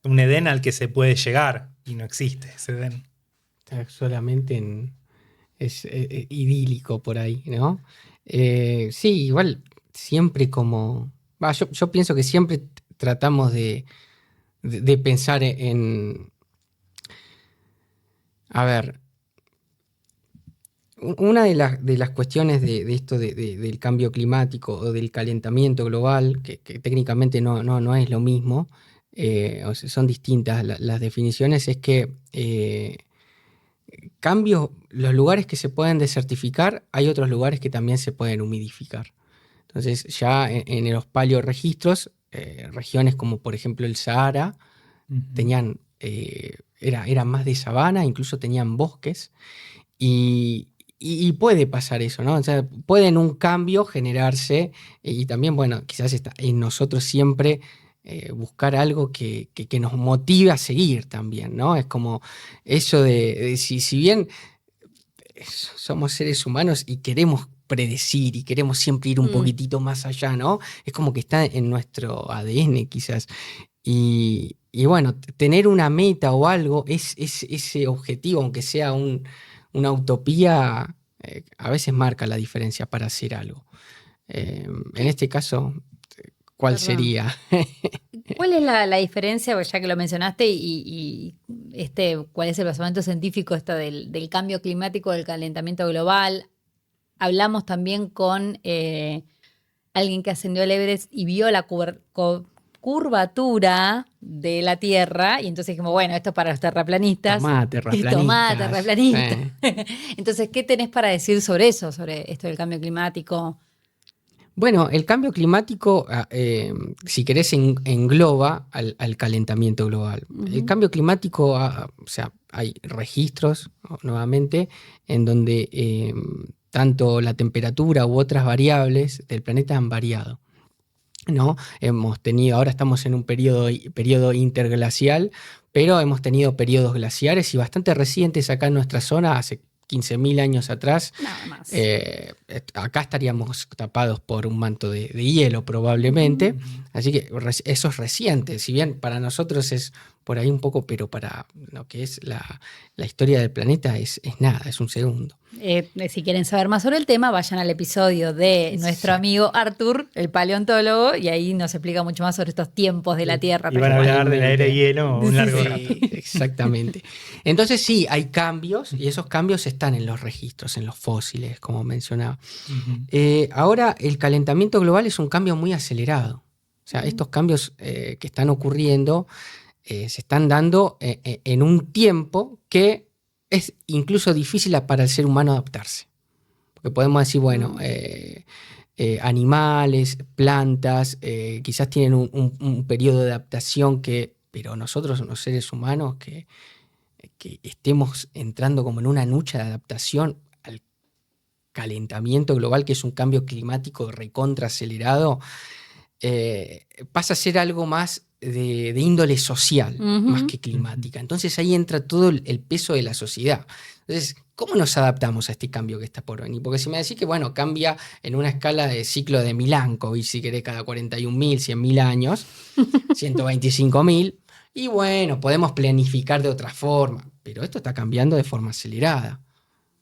Speaker 2: un Edén al que se puede llegar y no existe ese Edén.
Speaker 3: Solamente es idílico por ahí, ¿no? Sí, igual siempre yo pienso que siempre tratamos de pensar en... A ver, una de las cuestiones de esto del cambio climático o del calentamiento global, que técnicamente no es lo mismo, o sea, son distintas las definiciones, es que los lugares que se pueden desertificar, hay otros lugares que también se pueden humidificar. Entonces, ya en los paleoregistros, regiones como por ejemplo el Sahara, tenían, era más de sabana, incluso tenían bosques, y puede pasar eso, ¿no? O sea, puede en un cambio generarse, y también, bueno, quizás está en nosotros siempre buscar algo que nos motive a seguir también, ¿no? Es como eso de si bien somos seres humanos y queremos predecir y queremos siempre ir un poquitito más allá, ¿no? Es como que está en nuestro ADN quizás. Y bueno, tener una meta o algo, ese objetivo, aunque sea una utopía, a veces marca la diferencia para hacer algo. En este caso, ¿cuál sería?
Speaker 1: ¿Cuál es la diferencia, pues ya que lo mencionaste, y cuál es el basamento científico del cambio climático, del calentamiento global? Hablamos también con alguien que ascendió al Everest y vio la curvatura de la Tierra, y entonces dijimos, bueno, esto es para los terraplanistas.
Speaker 3: Tomá, terraplanistas.
Speaker 1: Tomá, terraplanistas.
Speaker 3: Sí.
Speaker 1: Entonces, ¿qué tenés para decir sobre eso, sobre esto del cambio climático?
Speaker 3: Bueno, el cambio climático, si querés, engloba al calentamiento global. Uh-huh. El cambio climático, o sea, hay registros, nuevamente, en donde tanto la temperatura u otras variables del planeta han variado, ¿no? Ahora estamos en un periodo interglacial, pero hemos tenido periodos glaciares y bastante recientes acá en nuestra zona, hace 15.000 años atrás.
Speaker 1: Nada más.
Speaker 3: Acá estaríamos tapados por un manto de hielo probablemente, así que eso es reciente, si bien para nosotros es por ahí un poco, pero para lo que es la historia del planeta es nada, es un segundo.
Speaker 1: Si quieren saber más sobre el tema, vayan al episodio de nuestro amigo Arthur, el paleontólogo, y ahí nos explica mucho más sobre estos tiempos de la Tierra.
Speaker 2: Y van a hablar de la era de hielo un largo rato.
Speaker 3: Exactamente. Entonces sí, hay cambios, y esos cambios están en los registros, en los fósiles, como mencionaba. Uh-huh. Ahora, el calentamiento global es un cambio muy acelerado. O sea, estos cambios que están ocurriendo se están dando en un tiempo que es incluso difícil para el ser humano adaptarse. Porque podemos decir, bueno, animales, plantas, quizás tienen un periodo de adaptación pero nosotros, los seres humanos, que estemos entrando como en una lucha de adaptación al calentamiento global, que es un cambio climático recontra acelerado, pasa a ser algo más de índole social, más que climática. Entonces ahí entra todo el peso de la sociedad. Entonces, ¿cómo nos adaptamos a este cambio que está por venir? Porque si me decís que, bueno, cambia en una escala de ciclo de Milankovitch, si querés, cada 41.000, 100.000 años, 125.000, y bueno, podemos planificar de otra forma, pero esto está cambiando de forma acelerada.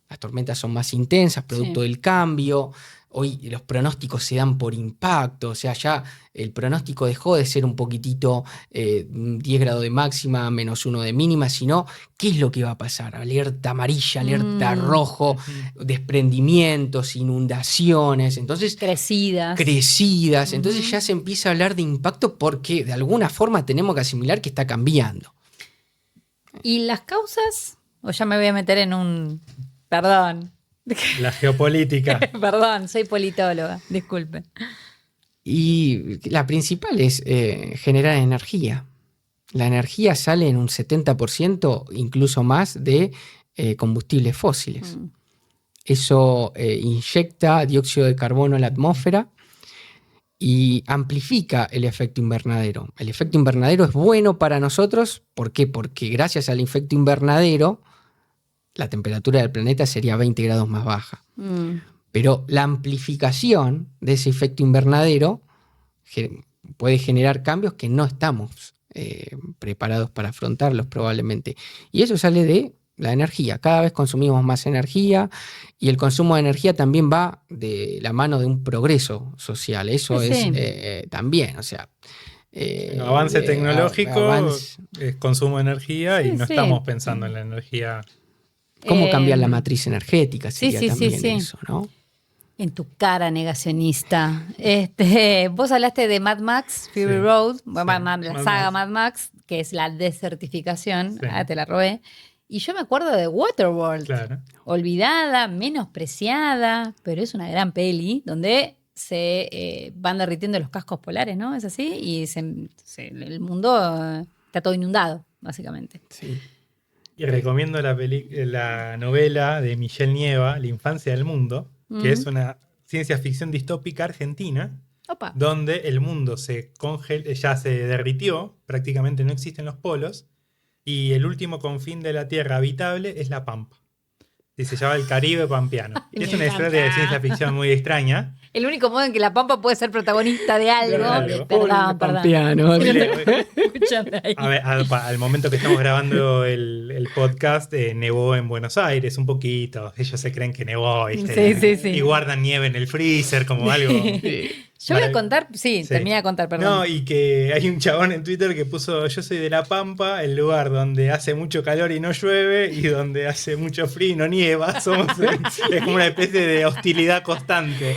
Speaker 3: Las tormentas son más intensas, producto del cambio. Hoy los pronósticos se dan por impacto, o sea, ya el pronóstico dejó de ser un poquitito 10 grados de máxima, -1 de mínima, sino ¿qué es lo que va a pasar? Alerta amarilla, alerta rojo, desprendimientos, inundaciones, entonces crecidas. Entonces ya se empieza a hablar de impacto porque de alguna forma tenemos que asimilar que está cambiando.
Speaker 1: ¿Y las causas? O ya me voy a meter en un... Perdón.
Speaker 2: La geopolítica.
Speaker 1: Perdón, soy politóloga, disculpe.
Speaker 3: Y la principal es generar energía. La energía sale en un 70%, incluso más, de combustibles fósiles. Eso inyecta dióxido de carbono a la atmósfera y amplifica el efecto invernadero. El efecto invernadero es bueno para nosotros. ¿Por qué? Porque gracias al efecto invernadero la temperatura del planeta sería 20 grados más baja. Pero la amplificación de ese efecto invernadero puede generar cambios que no estamos preparados para afrontarlos probablemente. Y eso sale de la energía. Cada vez consumimos más energía y el consumo de energía también va de la mano de un progreso social. Eso es también, o sea...
Speaker 2: avance tecnológico, es consumo de energía y no estamos pensando en la energía...
Speaker 3: ¿Cómo cambiar la matriz energética? Sería también eso, ¿no?
Speaker 1: En tu cara negacionista. Vos hablaste de Mad Max, Fury Road, la saga Mad Max, que es la desertificación. Te la robé. Y yo me acuerdo de Waterworld. Claro. Olvidada, menospreciada, pero es una gran peli donde se van derritiendo los cascos polares, ¿no? Es así. Y el mundo está todo inundado, básicamente.
Speaker 3: Sí.
Speaker 2: Y recomiendo la novela de Michelle Nieva, La infancia del mundo, que es una ciencia ficción distópica argentina, donde el mundo ya se derritió, prácticamente no existen los polos, y el último confín de la Tierra habitable es la Pampa. Y se llama el Caribe Pampeano. Y es una historia de ciencia ficción muy extraña.
Speaker 1: El único modo en que la Pampa puede ser protagonista de algo. Perdón.
Speaker 3: Pampeano.
Speaker 1: Escúchame ahí.
Speaker 2: A ver, al momento que estamos grabando el podcast, nevó en Buenos Aires un poquito. Ellos se creen que nevó, ¿viste?
Speaker 1: Sí.
Speaker 2: Y guardan nieve en el freezer como algo...
Speaker 1: Yo voy a contar, termina de contar, perdón.
Speaker 2: No, y que hay un chabón en Twitter que puso: yo soy de La Pampa, el lugar donde hace mucho calor y no llueve, y donde hace mucho frío y no nieva. Es como una especie de hostilidad constante.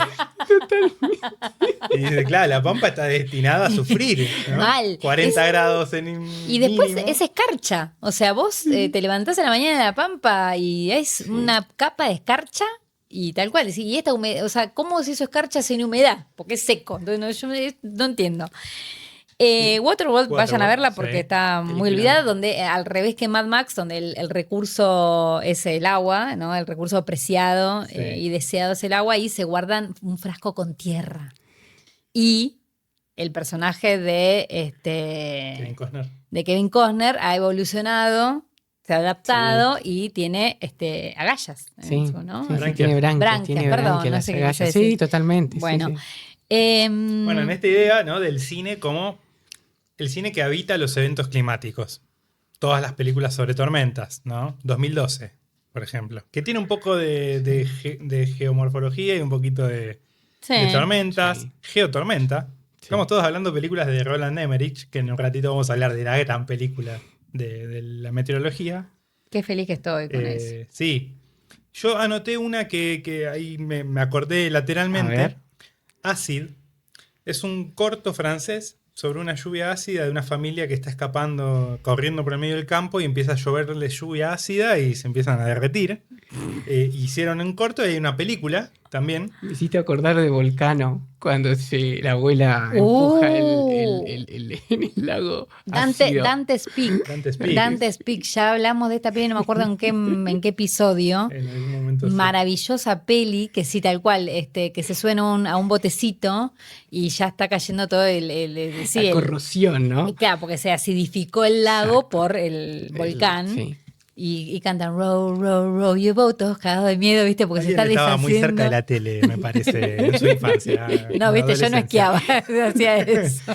Speaker 2: Y dice, claro, la Pampa está destinada a sufrir, ¿no?
Speaker 1: Mal.
Speaker 2: 40 grados en
Speaker 1: Y después
Speaker 2: mínimo.
Speaker 1: es escarcha. O sea, vos te levantás en la mañana de la Pampa y es una capa de escarcha y tal cual. Y esta humedad, o sea, ¿cómo se hizo escarcha sin humedad? Porque es seco. Entonces, yo no entiendo. Waterworld, vayan a verla porque
Speaker 2: sí.
Speaker 1: está muy
Speaker 3: Película.
Speaker 1: olvidada, donde al revés que Mad Max, donde el recurso es el agua, ¿no? El recurso preciado
Speaker 2: Sí.
Speaker 1: y deseado es el agua, y se guardan un frasco con tierra. Y el personaje
Speaker 2: Kevin Costner.
Speaker 1: de Kevin Costner ha evolucionado, se ha adaptado y tiene agallas.
Speaker 3: Sí,
Speaker 1: ¿No?
Speaker 3: sí,
Speaker 2: Branquias.
Speaker 3: tiene branquias,
Speaker 1: Branquias,
Speaker 3: tiene
Speaker 1: perdón,
Speaker 3: branquias
Speaker 1: no
Speaker 3: las
Speaker 1: sé qué
Speaker 3: agallas.
Speaker 1: quise
Speaker 3: Sí,
Speaker 1: decir.
Speaker 3: totalmente.
Speaker 1: Bueno,
Speaker 3: sí, sí.
Speaker 2: Bueno, en esta idea, ¿no? Del cine como el cine que habita los eventos climáticos. Todas las películas sobre tormentas, ¿no? 2012, por ejemplo. Que tiene un poco de geomorfología y un poquito de tormentas.
Speaker 3: Sí.
Speaker 2: Geotormenta.
Speaker 3: Sí.
Speaker 2: Estamos todos hablando de películas de Roland Emmerich, que en un ratito vamos a hablar de la gran película de la meteorología.
Speaker 1: Qué feliz que estoy con eso.
Speaker 2: Sí. Yo anoté una que ahí me acordé
Speaker 3: A
Speaker 2: lateralmente.
Speaker 3: ver.
Speaker 2: Acid. Es un corto francés sobre una lluvia ácida de una familia que está escapando, corriendo por el medio del campo y empieza a lloverle lluvia ácida y se empiezan a derretir. Hicieron un corto y hay una película también.
Speaker 3: Me hiciste acordar de Volcano, cuando la abuela empuja en el lago ácido.
Speaker 1: Dante's Peak. Dante's Peak. Ya hablamos de esta peli, no me acuerdo en qué episodio.
Speaker 2: En algún momento sí.
Speaker 1: Maravillosa peli, que sí, tal cual, que se suena a un botecito y ya está cayendo todo
Speaker 3: La corrosión, ¿no?
Speaker 1: Claro, porque se acidificó el lago por el volcán.
Speaker 3: Sí.
Speaker 1: Y cantan row, row, row your boat, todos cagados de miedo, ¿viste? Porque
Speaker 2: Alguien
Speaker 1: se está
Speaker 2: estaba
Speaker 1: deshaciendo.
Speaker 2: muy cerca de la tele, me parece, en su infancia.
Speaker 1: No, viste, yo no
Speaker 2: adolescencia.
Speaker 1: esquiaba, hacía eso.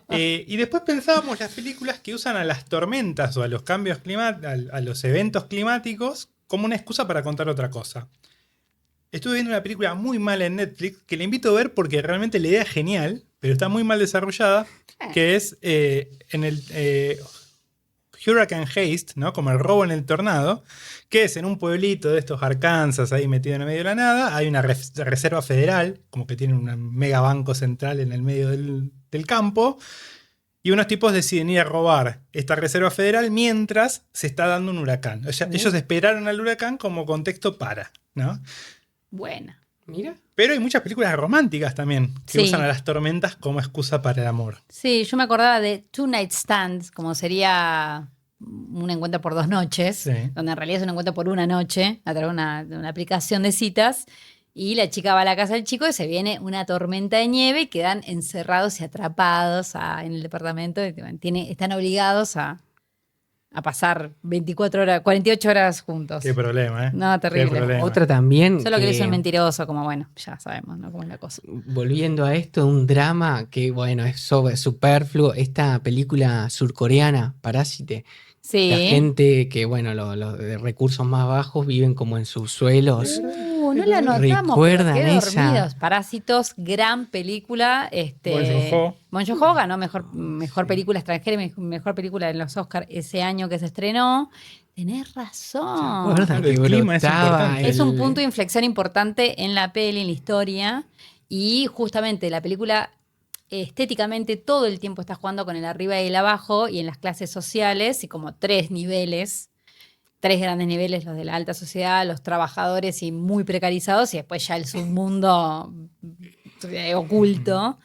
Speaker 2: Y después pensábamos las películas que usan a las tormentas o a los cambios climáticos, a los eventos climáticos, como una excusa para contar otra cosa. Estuve viendo una película muy mala en Netflix, que le invito a ver porque realmente la idea es genial, pero está muy mal desarrollada, que es en el Hurricane Haste, ¿no? Como el robo en el tornado, que es en un pueblito de estos Arkansas, ahí metido en el medio de la nada, hay una reserva federal, como que tiene un mega banco central en el medio del campo, y unos tipos deciden ir a robar esta reserva federal mientras se está dando un huracán. O sea, ellos esperaron al huracán como contexto para, ¿no?
Speaker 1: Buena.
Speaker 3: Mira.
Speaker 2: Pero hay muchas películas románticas también que
Speaker 1: Sí.
Speaker 2: usan a las tormentas como excusa para el amor.
Speaker 1: Sí, yo me acordaba de Two Night Stands, como sería un encuentro por 2 noches,
Speaker 2: Sí.
Speaker 1: donde en realidad es un encuentro por una noche, a través de una aplicación de citas, y la chica va a la casa del chico y se viene una tormenta de nieve y quedan encerrados y atrapados en el departamento, y están obligados a pasar 24 horas, 48 horas juntos.
Speaker 2: Qué problema, ¿eh?
Speaker 1: No, terrible.
Speaker 2: Qué problema.
Speaker 3: Otra también.
Speaker 1: Solo que le hizo el mentiroso, como bueno, ya sabemos, ¿no? Cómo es la cosa.
Speaker 3: Volviendo a esto, un drama que, bueno, es superfluo. Esta película surcoreana, Parásite.
Speaker 1: Sí.
Speaker 3: La gente que, bueno, los de recursos más bajos viven como en subsuelos.
Speaker 1: No la notamos,
Speaker 3: ¿Recuerdan
Speaker 1: pero qué
Speaker 3: esa?
Speaker 1: dormidos. Parásitos, gran película.
Speaker 2: Bong Joon-ho.
Speaker 1: Bong Joon-ho ganó mejor película extranjera y mejor película en los Oscars ese año que se estrenó. Tenés razón.
Speaker 3: ¿Recuerdan que
Speaker 2: El clima es
Speaker 3: brotaba
Speaker 2: importante.
Speaker 1: Es un punto de inflexión importante en la peli, en la historia. Y justamente la película estéticamente todo el tiempo está jugando con el arriba y el abajo y en las clases sociales y como 3 niveles. 3 grandes niveles, los de la alta sociedad, los trabajadores y muy precarizados, y después ya el submundo oculto.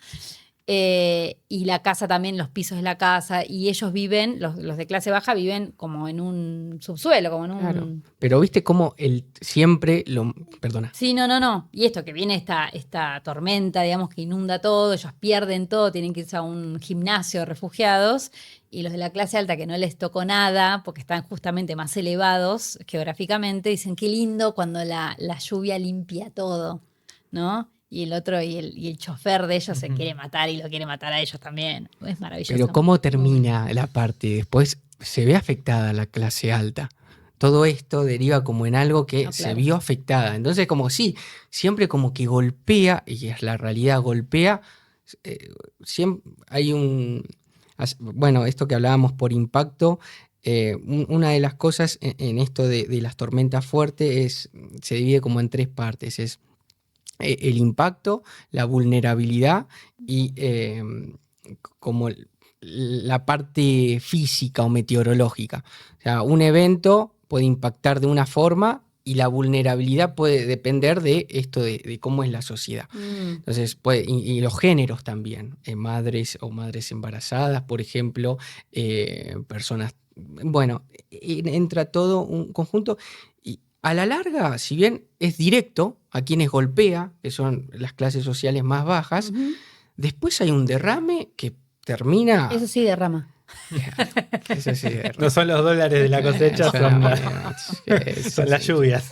Speaker 1: Y la casa también, los pisos de la casa, y ellos viven, los de clase baja viven como en un subsuelo, como en un...
Speaker 3: Claro. Pero viste cómo siempre lo... Perdona.
Speaker 1: Sí, no. Y esto que viene esta tormenta, digamos, que inunda todo, ellos pierden todo, tienen que irse a un gimnasio de refugiados, y los de la clase alta que no les tocó nada, porque están justamente más elevados geográficamente, dicen qué lindo cuando la lluvia limpia todo, ¿no? Y el otro, y el chofer de ellos se quiere matar y lo quiere matar a ellos también. Es maravilloso.
Speaker 3: Pero cómo termina la parte. Después se ve afectada la clase alta. Todo esto deriva como en algo que
Speaker 1: No,
Speaker 3: se
Speaker 1: claro.
Speaker 3: vio afectada. Entonces, como sí, siempre como que golpea, y es la realidad, golpea. Siempre hay bueno, esto que hablábamos por impacto. Una de las cosas en esto de las tormentas fuertes se divide como en 3 partes. Es el impacto, la vulnerabilidad y como la parte física o meteorológica. O sea, un evento puede impactar de una forma y la vulnerabilidad puede depender de esto de cómo es la sociedad. Entonces, y los géneros también, madres o madres embarazadas, por ejemplo, personas, bueno, entra todo un conjunto y a la larga, si bien es directo a quienes golpea, que son las clases sociales más bajas, después hay un derrame que termina...
Speaker 1: Eso sí derrama.
Speaker 3: Eso sí derrama.
Speaker 2: No son los dólares de la cosecha, son las lluvias.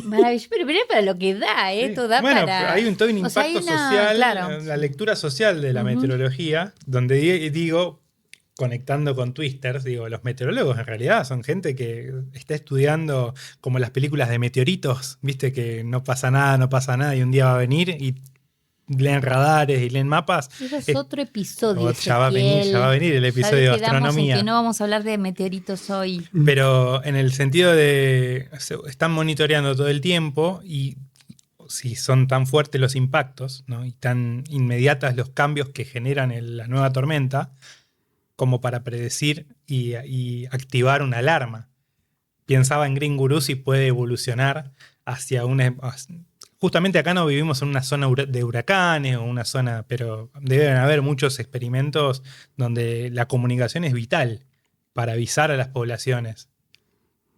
Speaker 1: Maravilloso, pero es para lo que da, esto da
Speaker 2: bueno,
Speaker 1: para...
Speaker 2: hay todo un impacto social,
Speaker 1: claro.
Speaker 2: la lectura social de la meteorología, donde digo, conectando con Twisters, digo, los meteorólogos en realidad son gente que está estudiando como las películas de meteoritos, viste que no pasa nada y un día va a venir y leen radares y leen mapas.
Speaker 1: Eso es otro episodio.
Speaker 2: Ya va a venir el episodio de astronomía.
Speaker 1: Que no vamos a hablar de meteoritos hoy.
Speaker 2: Pero en el sentido de están monitoreando todo el tiempo y si son tan fuertes los impactos, ¿no? Y tan inmediatas los cambios que generan la nueva tormenta, como para predecir y activar una alarma. Pensaba en Green Guru si puede evolucionar hacia una... Justamente acá no vivimos en una zona de huracanes o una zona, pero deben haber muchos experimentos donde la comunicación es vital para avisar a las poblaciones.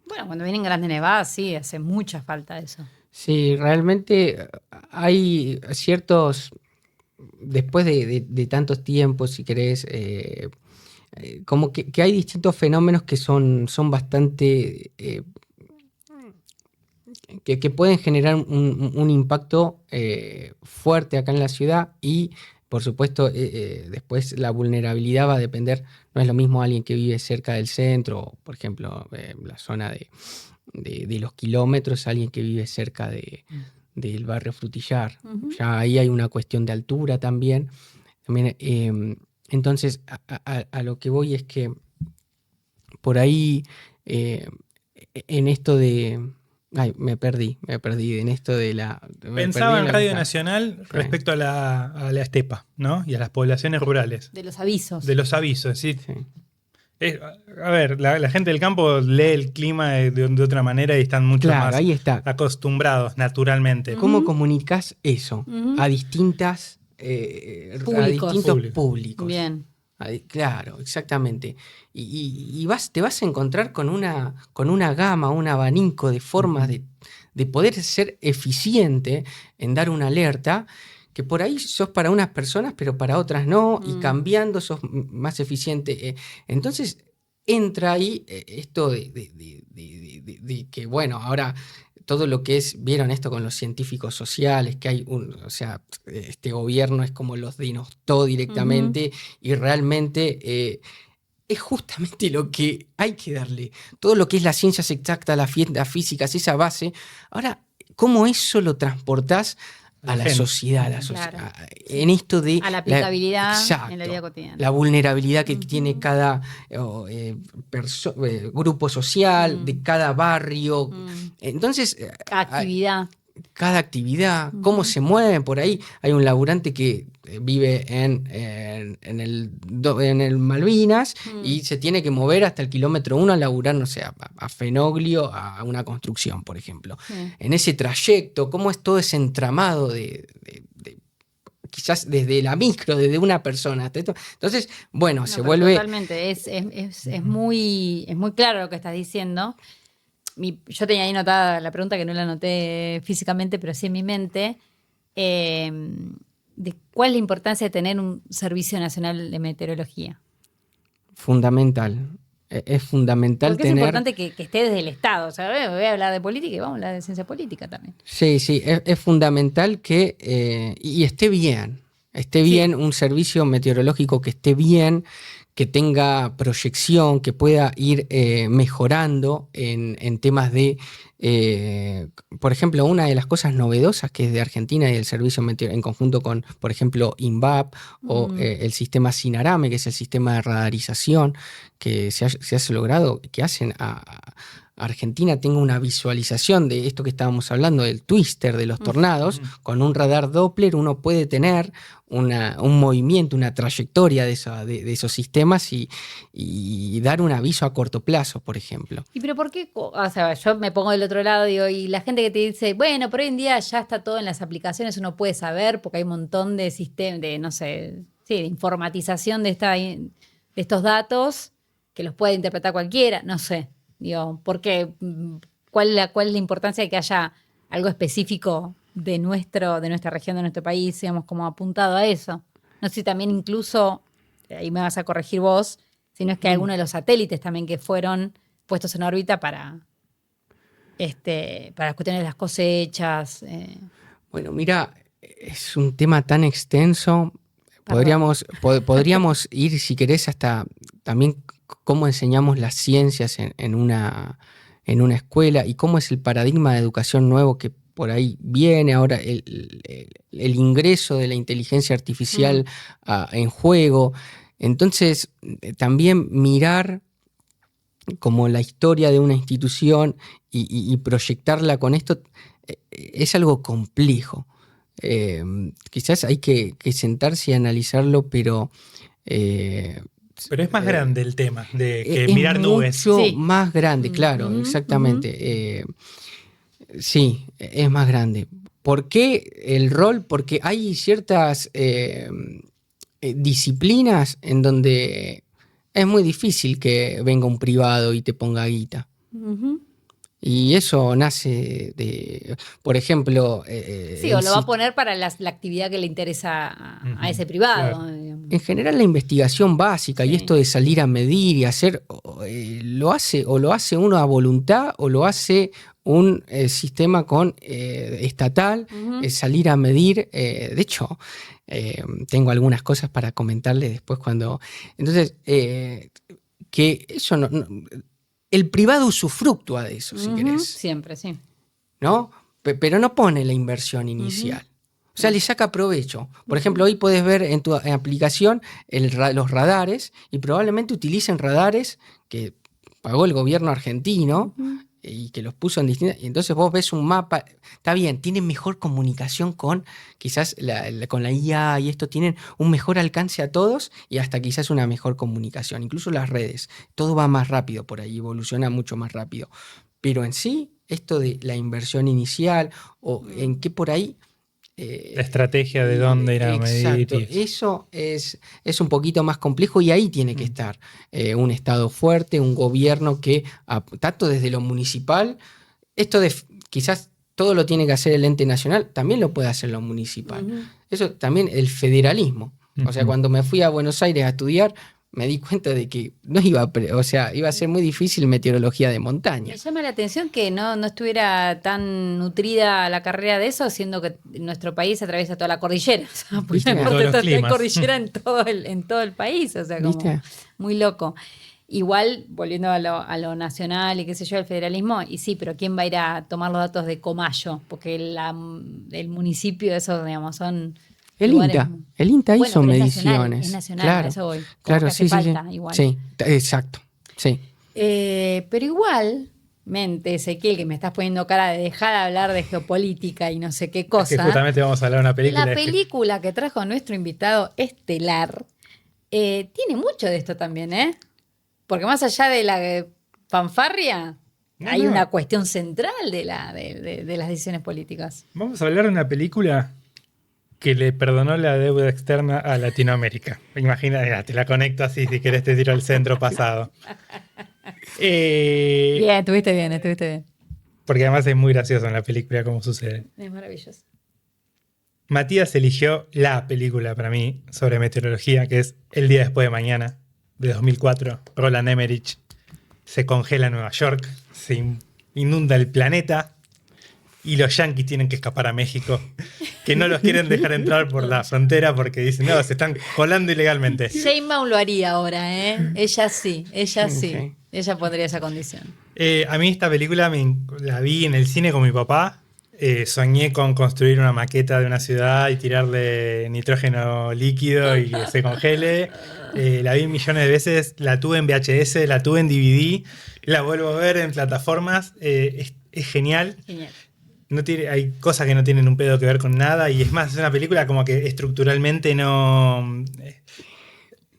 Speaker 1: Bueno, cuando vienen grandes nevadas, sí, hace mucha falta eso.
Speaker 3: Sí, realmente hay ciertos, después de tantos tiempos, si querés, como que hay distintos fenómenos que son bastante... que pueden generar un impacto fuerte acá en la ciudad y, por supuesto, después la vulnerabilidad va a depender, no es lo mismo alguien que vive cerca del centro, por ejemplo, la zona de los kilómetros, alguien que vive cerca del barrio Frutillar. Ya ahí hay una cuestión de altura también. Entonces, a lo que voy es que por ahí, en esto de... Ay, me perdí en esto de la...
Speaker 2: Pensaba en Radio Nacional respecto a la estepa, ¿no? Y a las poblaciones rurales.
Speaker 1: De los avisos.
Speaker 2: De los avisos, sí. A ver, la gente del campo lee el clima de otra manera y están mucho más
Speaker 3: ahí está.
Speaker 2: acostumbrados naturalmente.
Speaker 3: ¿Cómo comunicas eso a distintos públicos?
Speaker 1: Bien.
Speaker 3: Claro, exactamente. Y te vas a encontrar con una gama, un abanico de formas de poder ser eficiente en dar una alerta, que por ahí sos para unas personas, pero para otras no, y cambiando sos más eficiente. Entonces entra ahí esto de que, bueno, ahora... Todo lo que vieron esto con los científicos sociales, que hay este gobierno es como los denostó directamente y realmente es justamente lo que hay que darle. Todo lo que es las ciencias exactas, las físicas, esa base. Ahora, ¿cómo eso lo transportás a la sociedad?
Speaker 1: Claro.
Speaker 3: En esto de...
Speaker 1: A la aplicabilidad
Speaker 3: exacto,
Speaker 1: en la vida cotidiana.
Speaker 3: La vulnerabilidad que tiene cada grupo social, de cada barrio. Entonces... Cada actividad, cómo se mueven por ahí. Hay un laburante que vive en el Malvinas y se tiene que mover hasta el kilómetro 1 a laburar, no sé, a Fenoglio, a una construcción, por ejemplo. En ese trayecto, cómo es todo ese entramado de quizás desde la micro, desde una persona hasta esto. Entonces, bueno, se vuelve...
Speaker 1: Totalmente, es muy claro lo que estás diciendo. Yo tenía ahí anotada la pregunta, que no la anoté físicamente, pero sí en mi mente, de cuál es la importancia de tener un Servicio Nacional de Meteorología.
Speaker 3: Fundamental. Es fundamental
Speaker 1: porque
Speaker 3: tener...
Speaker 1: es importante que esté desde el Estado. O sea, voy a hablar de política y vamos a hablar de ciencia política también.
Speaker 3: Sí, es fundamental que y esté bien. Bien un servicio meteorológico que esté bien, que tenga proyección, que pueda ir mejorando en temas de, por ejemplo, una de las cosas novedosas que es de Argentina y el servicio en conjunto con, por ejemplo, INVAP o el sistema SINARAME, que es el sistema de radarización que se ha logrado, que hacen Argentina tenga una visualización de esto que estábamos hablando, del twister, de los tornados. Con un radar Doppler uno puede tener un movimiento, una trayectoria de esos sistemas y dar un aviso a corto plazo, por ejemplo.
Speaker 1: ¿Y pero por qué? O sea, yo me pongo del otro lado y la gente que te dice, bueno, pero hoy en día ya está todo en las aplicaciones, uno puede saber porque hay un montón de sistemas, de informatización de estos datos que los puede interpretar cualquiera, no sé. Digo, ¿por qué? ¿Cuál es la importancia de que haya algo específico de nuestra región, de nuestro país, digamos, como apuntado a eso? No sé si también incluso, ahí me vas a corregir vos, si no es que hay alguno de los satélites también que fueron puestos en órbita para las cuestiones de las cosechas.
Speaker 3: Bueno, mira, es un tema tan extenso. Podríamos ir, si querés, hasta también cómo enseñamos las ciencias en una escuela y cómo es el paradigma de educación nuevo que por ahí viene ahora, el ingreso de la inteligencia artificial en juego. Entonces, también mirar como la historia de una institución y proyectarla con esto es algo complejo. Quizás hay que sentarse y analizarlo, pero
Speaker 2: es más grande el tema de que mirar nubes.
Speaker 3: Mucho más grande, claro, exactamente. Sí, es más grande. ¿Por qué el rol? Porque hay ciertas disciplinas en donde es muy difícil que venga un privado y te ponga guita. Y eso nace de, por ejemplo...
Speaker 1: o lo va a poner para la actividad que le interesa a ese privado. Claro.
Speaker 3: En general la investigación básica y esto de salir a medir y hacer, lo hace uno a voluntad o lo hace un sistema estatal, salir a medir. De hecho, tengo algunas cosas para comentarles después cuando... Entonces, que eso no el privado usufructúa de eso, si querés.
Speaker 1: Siempre, sí.
Speaker 3: ¿No? Pero no pone la inversión inicial. O sea, le saca provecho. Por ejemplo, hoy puedes ver en tu aplicación los radares y probablemente utilicen radares que pagó el gobierno argentino y que los puso en distintas... Y entonces vos ves un mapa, está bien, tienen mejor comunicación con quizás con la IA y esto, tienen un mejor alcance a todos y hasta quizás una mejor comunicación. Incluso las redes, todo va más rápido por ahí, evoluciona mucho más rápido. Pero en sí, esto de la inversión inicial o en qué por ahí...
Speaker 2: la estrategia de dónde ir a medir.
Speaker 3: Exacto, eso es un poquito más complejo y ahí tiene que estar un Estado fuerte, un gobierno que, tanto desde lo municipal, esto de quizás todo lo tiene que hacer el ente nacional, también lo puede hacer lo municipal. Eso también, el federalismo. O sea, cuando me fui a Buenos Aires a estudiar, me di cuenta de que iba a ser muy difícil meteorología de montaña.
Speaker 1: Me llama la atención que no estuviera tan nutrida la carrera de eso, siendo que nuestro país atraviesa toda la cordillera. O sea, porque hay cordillera en todo el país. O sea, como muy loco. Igual, volviendo a lo nacional y qué sé yo, el federalismo, y sí, pero ¿quién va a ir a tomar los datos de Comayo? Porque el municipio, esos, digamos, son...
Speaker 3: El INTA hizo mediciones.
Speaker 1: Es nacional,
Speaker 3: claro,
Speaker 1: eso voy.
Speaker 3: Claro,
Speaker 1: sí, igual.
Speaker 3: Sí, exacto, sí.
Speaker 1: Pero igualmente, Ezequiel, que me estás poniendo cara de dejar de hablar de geopolítica y no sé qué cosa.
Speaker 2: Es que justamente vamos a hablar de una película.
Speaker 1: La película que trajo nuestro invitado estelar tiene mucho de esto también, ¿eh? Porque más allá de la fanfarria, hay una cuestión central de las decisiones políticas.
Speaker 2: Vamos a hablar de una película que le perdonó la deuda externa a Latinoamérica. Imagina, te la conecto así, si querés te tiro al centro pasado.
Speaker 1: Bien, estuviste bien.
Speaker 2: Porque además es muy gracioso en la película cómo sucede.
Speaker 1: Es maravilloso.
Speaker 2: Matías eligió la película para mí sobre meteorología, que es El día después de mañana, de 2004. Roland Emmerich se congela en Nueva York, se inunda el planeta y los yanquis tienen que escapar a México, que no los quieren dejar entrar por la frontera porque dicen, no, se están colando ilegalmente.
Speaker 1: Sheinbaum lo haría ahora, ¿eh? Ella sí. Ella pondría esa condición.
Speaker 2: A mí esta película la vi en el cine con mi papá. Soñé con construir una maqueta de una ciudad y tirarle nitrógeno líquido y que se congele. La vi millones de veces, la tuve en VHS, la tuve en DVD, la vuelvo a ver en plataformas. Es genial. Hay cosas que no tienen un pedo que ver con nada, y es más, es una película como que estructuralmente no...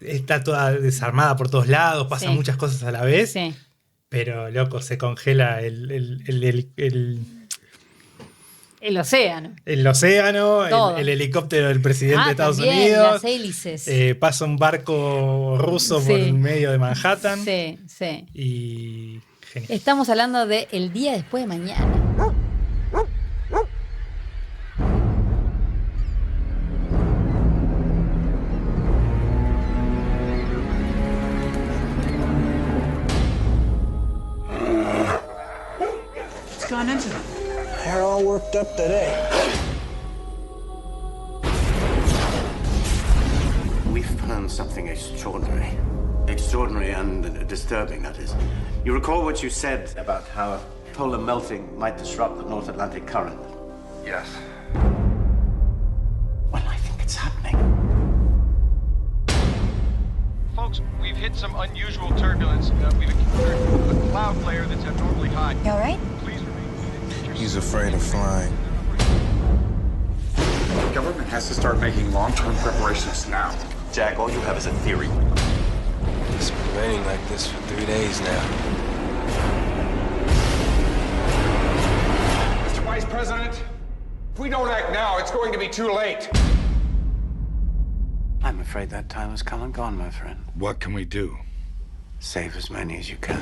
Speaker 2: Está toda desarmada por todos lados, pasan muchas cosas a la vez. Sí. Pero, loco, se congela
Speaker 1: el océano.
Speaker 2: El océano, el helicóptero del presidente de Estados Unidos.
Speaker 1: Las hélices.
Speaker 2: Pasa un barco ruso por el medio de Manhattan.
Speaker 1: Sí, sí.
Speaker 2: Y genial.
Speaker 1: Estamos hablando de El día después de mañana.
Speaker 4: What's gone into them? They're all worked up today.
Speaker 5: We found something extraordinary. Extraordinary and disturbing, that is. You recall what you said about how polar melting might disrupt the North Atlantic current?
Speaker 6: Yes.
Speaker 5: Well, I think it's happening.
Speaker 6: Folks, we've hit some unusual turbulence. We've encountered a cloud layer that's abnormally high.
Speaker 7: You all right?
Speaker 6: Please remain.
Speaker 8: He's afraid of flying.
Speaker 9: The government has to start making long-term preparations now.
Speaker 5: Jack, all you have is a theory.
Speaker 8: It's been raining like this for 3 days now.
Speaker 9: Mr. Vice President, if we don't act now, it's going to be too late.
Speaker 5: I'm afraid that time has come and gone, my friend.
Speaker 9: What can we do?
Speaker 5: Save as many as you can.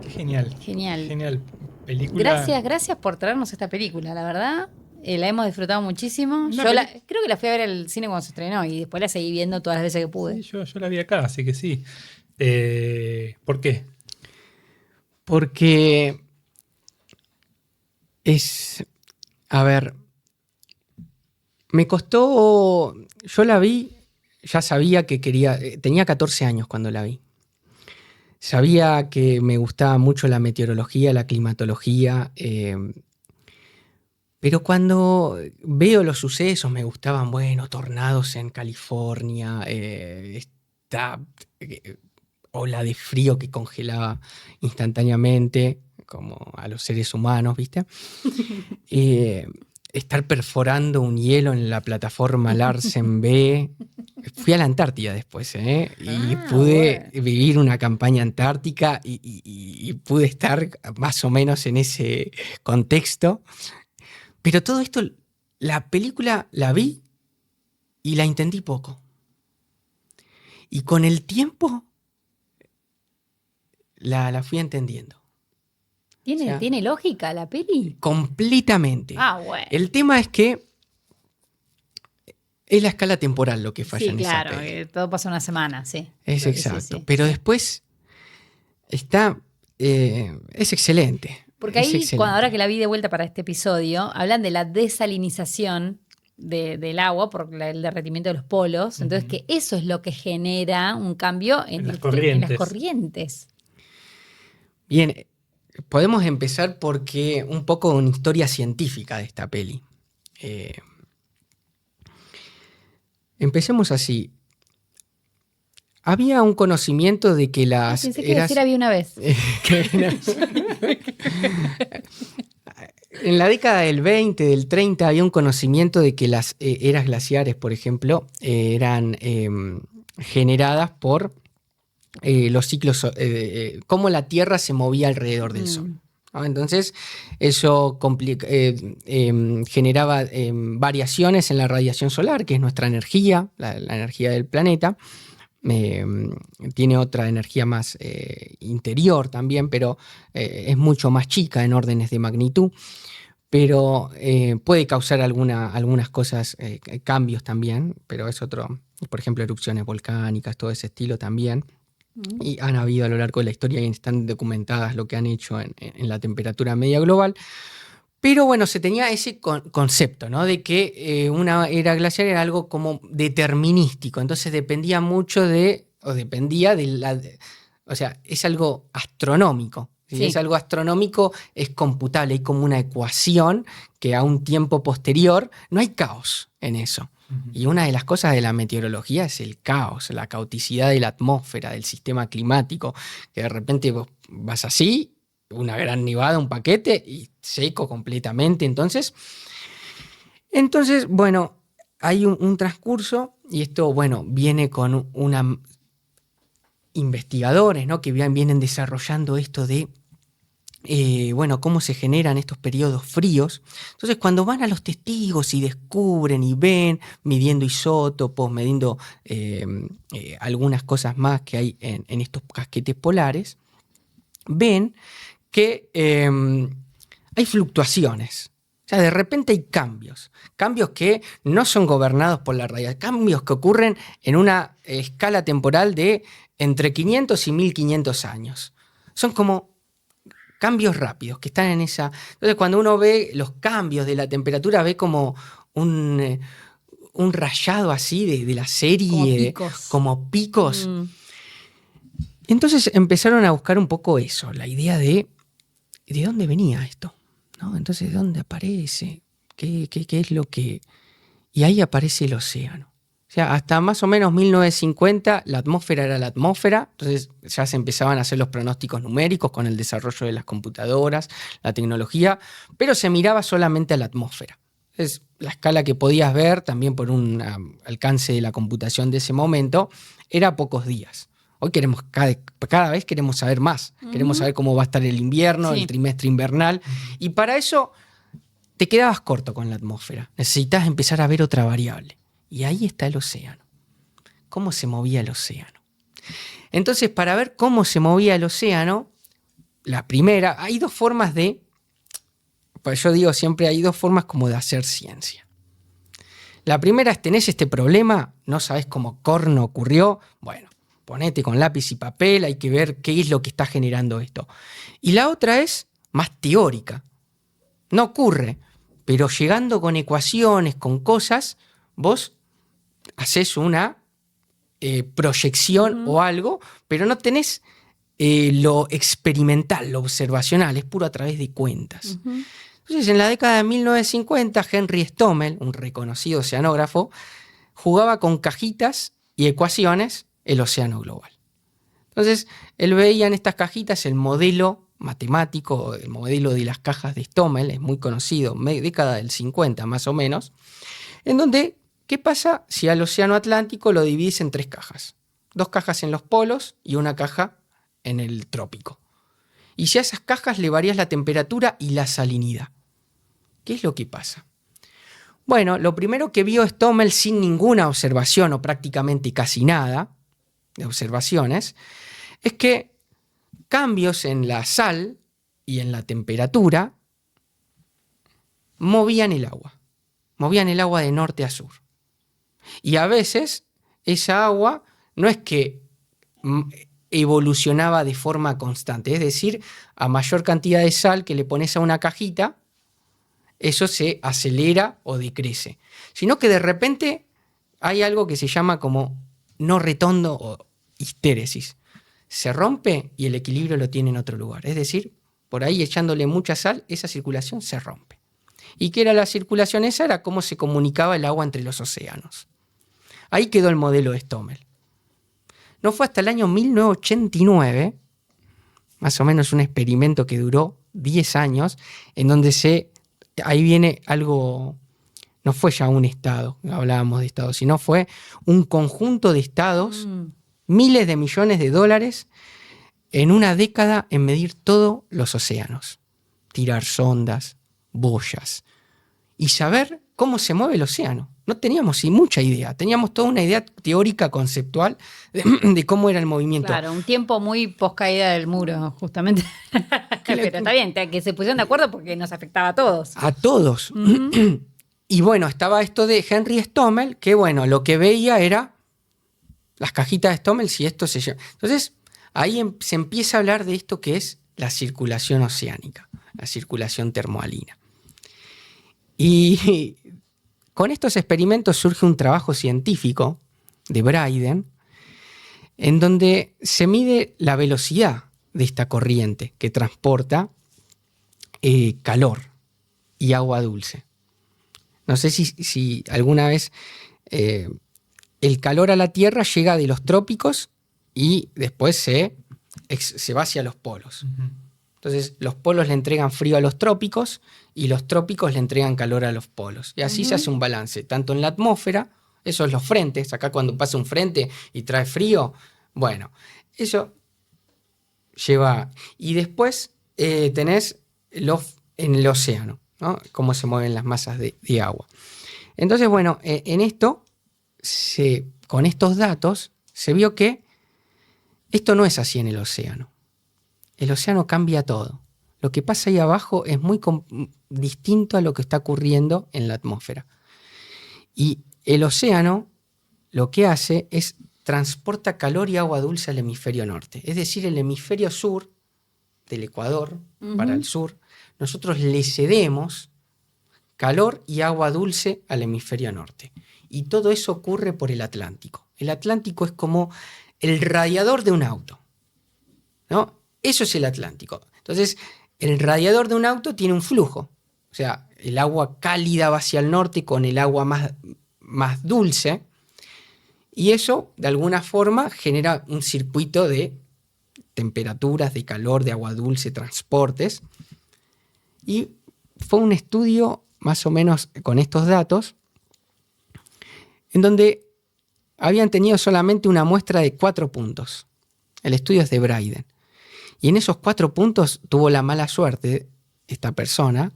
Speaker 2: Qué genial. Genial película.
Speaker 1: Gracias por traernos esta película, la verdad. La hemos disfrutado muchísimo. Creo que la fui a ver al cine cuando se estrenó y después la seguí viendo todas las veces que pude.
Speaker 2: Sí, yo la vi acá, así que sí. ¿Por qué?
Speaker 3: Porque a ver, me costó, yo la vi, ya sabía que quería, tenía 14 años cuando la vi. Sabía que me gustaba mucho la meteorología, la climatología, pero cuando veo los sucesos me gustaban, tornados en California, esta ola de frío que congelaba instantáneamente, como a los seres humanos, ¿viste? Estar perforando un hielo en la plataforma Larsen B. Fui a la Antártida después, y pude vivir una campaña antártica y pude estar más o menos en ese contexto. Pero todo esto, la película la vi y la entendí poco. Y con el tiempo la fui entendiendo.
Speaker 1: ¿Tiene lógica la peli?
Speaker 3: Completamente.
Speaker 1: Bueno.
Speaker 3: El tema es que es la escala temporal lo que falla en esa peli.
Speaker 1: Claro, todo pasa una semana, sí.
Speaker 3: Es exacto.
Speaker 1: Sí.
Speaker 3: Pero después está... es excelente.
Speaker 1: Porque ahí, ahora que la vi de vuelta para este episodio, hablan de la desalinización del agua por el derretimiento de los polos. Entonces, que eso es lo que genera un cambio en las corrientes.
Speaker 3: Bien, podemos empezar porque un poco una historia científica de esta peli. Empecemos así. Había un conocimiento de que las...
Speaker 1: Pensé que decir había una vez.
Speaker 3: En la década del 20, del 30, había un conocimiento de que las eras glaciares, por ejemplo, eran generadas por los ciclos, cómo la Tierra se movía alrededor del Sol. ¿No? Entonces, eso generaba variaciones en la radiación solar, que es nuestra energía, la energía del planeta. Tiene otra energía más interior también, pero es mucho más chica en órdenes de magnitud, pero puede causar algunas cosas, cambios también, pero es otro, por ejemplo, erupciones volcánicas, todo ese estilo también. Y han habido a lo largo de la historia y están documentadas lo que han hecho en la temperatura media global. Pero bueno, se tenía ese concepto, ¿no? De que una era glaciar era algo como determinístico. Entonces dependía mucho o sea, es algo astronómico Si
Speaker 1: Sí.
Speaker 3: es algo astronómico, es computable, hay como una ecuación que a un tiempo posterior no hay caos en eso. Y una de las cosas de la meteorología es el caos, la caoticidad de la atmósfera, del sistema climático, que de repente vos vas así, una gran nevada, un paquete, y seco completamente. Entonces bueno, hay un transcurso, y esto, bueno, viene con investigadores, ¿no? Que vienen desarrollando esto de bueno, cómo se generan estos periodos fríos. Entonces, cuando van a los testigos y descubren y ven, midiendo isótopos, midiendo algunas cosas más que hay en estos casquetes polares, ven que hay fluctuaciones. O sea, de repente hay cambios que no son gobernados por la radiación, cambios que ocurren en una escala temporal de entre 500 y 1500 años. Son como cambios rápidos que están en esa... Entonces, cuando uno ve los cambios de la temperatura, ve como un rayado así de la serie, como picos. Entonces empezaron a buscar un poco eso, la idea de dónde venía esto, ¿no? Entonces, ¿de dónde aparece? ¿Qué es lo que...? Y ahí aparece el océano. O sea, hasta más o menos 1950 la atmósfera era la atmósfera, entonces ya se empezaban a hacer los pronósticos numéricos con el desarrollo de las computadoras, la tecnología, pero se miraba solamente a la atmósfera. Entonces, la escala que podías ver, también por un alcance de la computación de ese momento, era pocos días. Hoy queremos cada vez queremos saber más, queremos saber cómo va a estar el invierno, el trimestre invernal, y para eso te quedabas corto con la atmósfera, necesitas empezar a ver otra variable. Y ahí está el océano. ¿Cómo se movía el océano? Entonces, para ver cómo se movía el océano, la primera, hay dos formas de... Pues yo digo siempre, hay dos formas como de hacer ciencia. La primera es, tenés este problema, no sabés cómo corno ocurrió, bueno, ponete con lápiz y papel, hay que ver qué es lo que está generando esto. Y la otra es más teórica. No ocurre, pero llegando con ecuaciones, con cosas, vos haces una proyección o algo, pero no tenés lo experimental, lo observacional, es puro a través de cuentas. Entonces, en la década de 1950, Henry Stommel, un reconocido oceanógrafo, jugaba con cajitas y ecuaciones el océano global. Entonces, él veía en estas cajitas el modelo matemático, el modelo de las cajas de Stommel, es muy conocido, década del 50 más o menos, en donde, ¿qué pasa si al océano Atlántico lo divides en 3 cajas? 2 cajas en los polos y una caja en el trópico. Y si a esas cajas le varías la temperatura y la salinidad, ¿qué es lo que pasa? Bueno, lo primero que vio Stommel sin ninguna observación o prácticamente casi nada de observaciones es que cambios en la sal y en la temperatura movían el agua de norte a sur. Y a veces esa agua no es que evolucionaba de forma constante, es decir, a mayor cantidad de sal que le pones a una cajita, eso se acelera o decrece, sino que de repente hay algo que se llama como no retondo o histéresis. Se rompe y el equilibrio lo tiene en otro lugar. Es decir, por ahí echándole mucha sal, esa circulación se rompe. ¿Y qué era la circulación esa? Era cómo se comunicaba el agua entre los océanos. Ahí quedó el modelo de Stommel. No fue hasta el año 1989, más o menos un experimento que duró 10 años, en donde ahí viene algo, no fue ya un estado, hablábamos de estados, sino fue un conjunto de estados, miles de millones de dólares, en una década en medir todos los océanos, tirar sondas, boyas, y saber cómo se mueve el océano. No teníamos mucha idea, teníamos toda una idea teórica, conceptual, de cómo era el movimiento.
Speaker 1: Claro, un tiempo muy post caída del muro, justamente. Pero está bien, que se pusieron de acuerdo porque nos afectaba a todos.
Speaker 3: A todos. Y bueno, estaba esto de Henry Stommel, que bueno, lo que veía era las cajitas de Stommel, si esto se llama. Entonces, ahí se empieza a hablar de esto que es la circulación oceánica, la circulación termohalina. Y con estos experimentos surge un trabajo científico de Bryden, en donde se mide la velocidad de esta corriente que transporta calor y agua dulce. No sé si alguna vez el calor a la Tierra llega de los trópicos y después se va hacia los polos.
Speaker 2: Ujú.
Speaker 3: Entonces los polos le entregan frío a los trópicos y los trópicos le entregan calor a los polos. Y así se hace un balance, tanto en la atmósfera, eso es los frentes, acá cuando pasa un frente y trae frío, bueno, eso lleva... Y después tenés en el océano, ¿no? Cómo se mueven las masas de agua. Entonces, bueno, en esto, con estos datos, se vio que esto no es así en el océano. El océano cambia todo. Lo que pasa ahí abajo es muy distinto a lo que está ocurriendo en la atmósfera. Y el océano lo que hace es transporta calor y agua dulce al hemisferio norte. Es decir, el hemisferio sur, del Ecuador para el sur, nosotros le cedemos calor y agua dulce al hemisferio norte. Y todo eso ocurre por el Atlántico. El Atlántico es como el radiador de un auto, ¿no? Eso es el Atlántico. Entonces, el radiador de un auto tiene un flujo. O sea, el agua cálida va hacia el norte con el agua más dulce. Y eso, de alguna forma, genera un circuito de temperaturas, de calor, de agua dulce, transportes. Y fue un estudio, más o menos con estos datos, en donde habían tenido solamente una muestra de 4 puntos. El estudio es de Braiden. Y en esos 4 puntos tuvo la mala suerte esta persona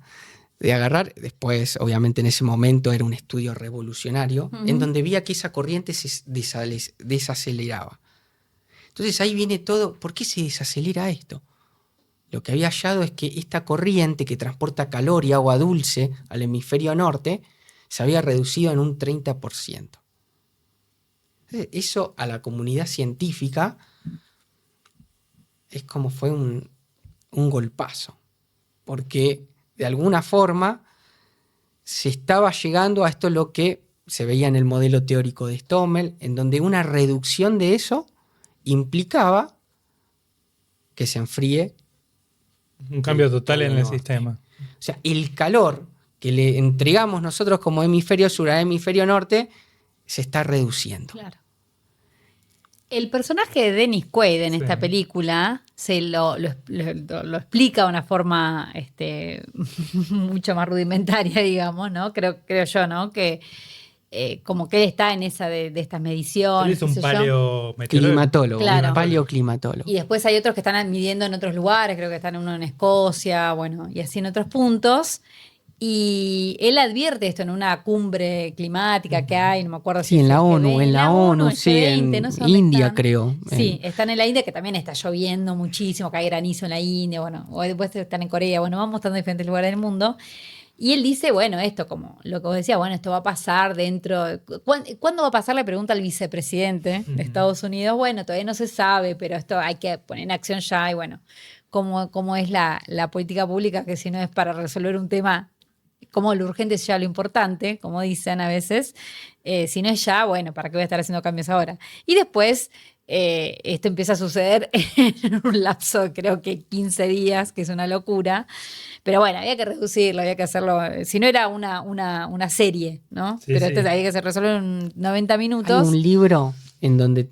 Speaker 3: de agarrar, después obviamente en ese momento era un estudio revolucionario, en donde veía que esa corriente se desaceleraba. Entonces ahí viene todo, ¿por qué se desacelera esto? Lo que había hallado es que esta corriente que transporta calor y agua dulce al hemisferio norte se había reducido en un 30%. Eso a la comunidad científica es como fue un golpazo, porque de alguna forma se estaba llegando a esto lo que se veía en el modelo teórico de Stommel, en donde una reducción de eso implicaba que se enfríe.
Speaker 2: Un cambio total en el sistema.
Speaker 3: O sea, el calor que le entregamos nosotros como hemisferio sur al hemisferio norte se está reduciendo.
Speaker 1: Claro. El personaje de Dennis Quaid en esta película se lo explica de una forma mucho más rudimentaria, digamos, ¿no? Creo yo, ¿no? Que como que él está en esa de estas mediciones.
Speaker 2: Él es un
Speaker 3: climatólogo,
Speaker 1: claro.
Speaker 3: Un paleoclimatólogo.
Speaker 1: Y después hay otros que están midiendo en otros lugares, creo que están uno en Escocia, bueno, y así en otros puntos. Y él advierte esto en una cumbre climática que hay, no me acuerdo si
Speaker 3: en
Speaker 1: es
Speaker 3: la
Speaker 1: el
Speaker 3: ONU,
Speaker 1: G20,
Speaker 3: en la ONU, sí,
Speaker 1: G20,
Speaker 3: en
Speaker 1: no sé dónde
Speaker 3: India
Speaker 1: están.
Speaker 3: creo.
Speaker 1: Sí, están en la India, que también está lloviendo muchísimo, que hay granizo en la India, bueno, o después están en Corea, bueno, vamos estando en diferentes lugares del mundo. Y él dice, bueno, esto como lo que vos decías, bueno, esto va a pasar dentro... ¿Cuándo va a pasar? Le pregunta al vicepresidente de Estados Unidos. Bueno, todavía no se sabe, pero esto hay que poner en acción ya. Y bueno, cómo es la política pública, que si no es para resolver un tema, como lo urgente es ya lo importante, como dicen a veces. Si no es ya, bueno, ¿para qué voy a estar haciendo cambios ahora? Y después... esto empieza a suceder en un lapso, creo que 15 días, que es una locura. Pero bueno, había que reducirlo, había que hacerlo. Si no era una serie, ¿no?
Speaker 2: Sí,
Speaker 1: pero
Speaker 2: sí.
Speaker 1: había que resolverlo en 90 minutos.
Speaker 3: Hay un libro en donde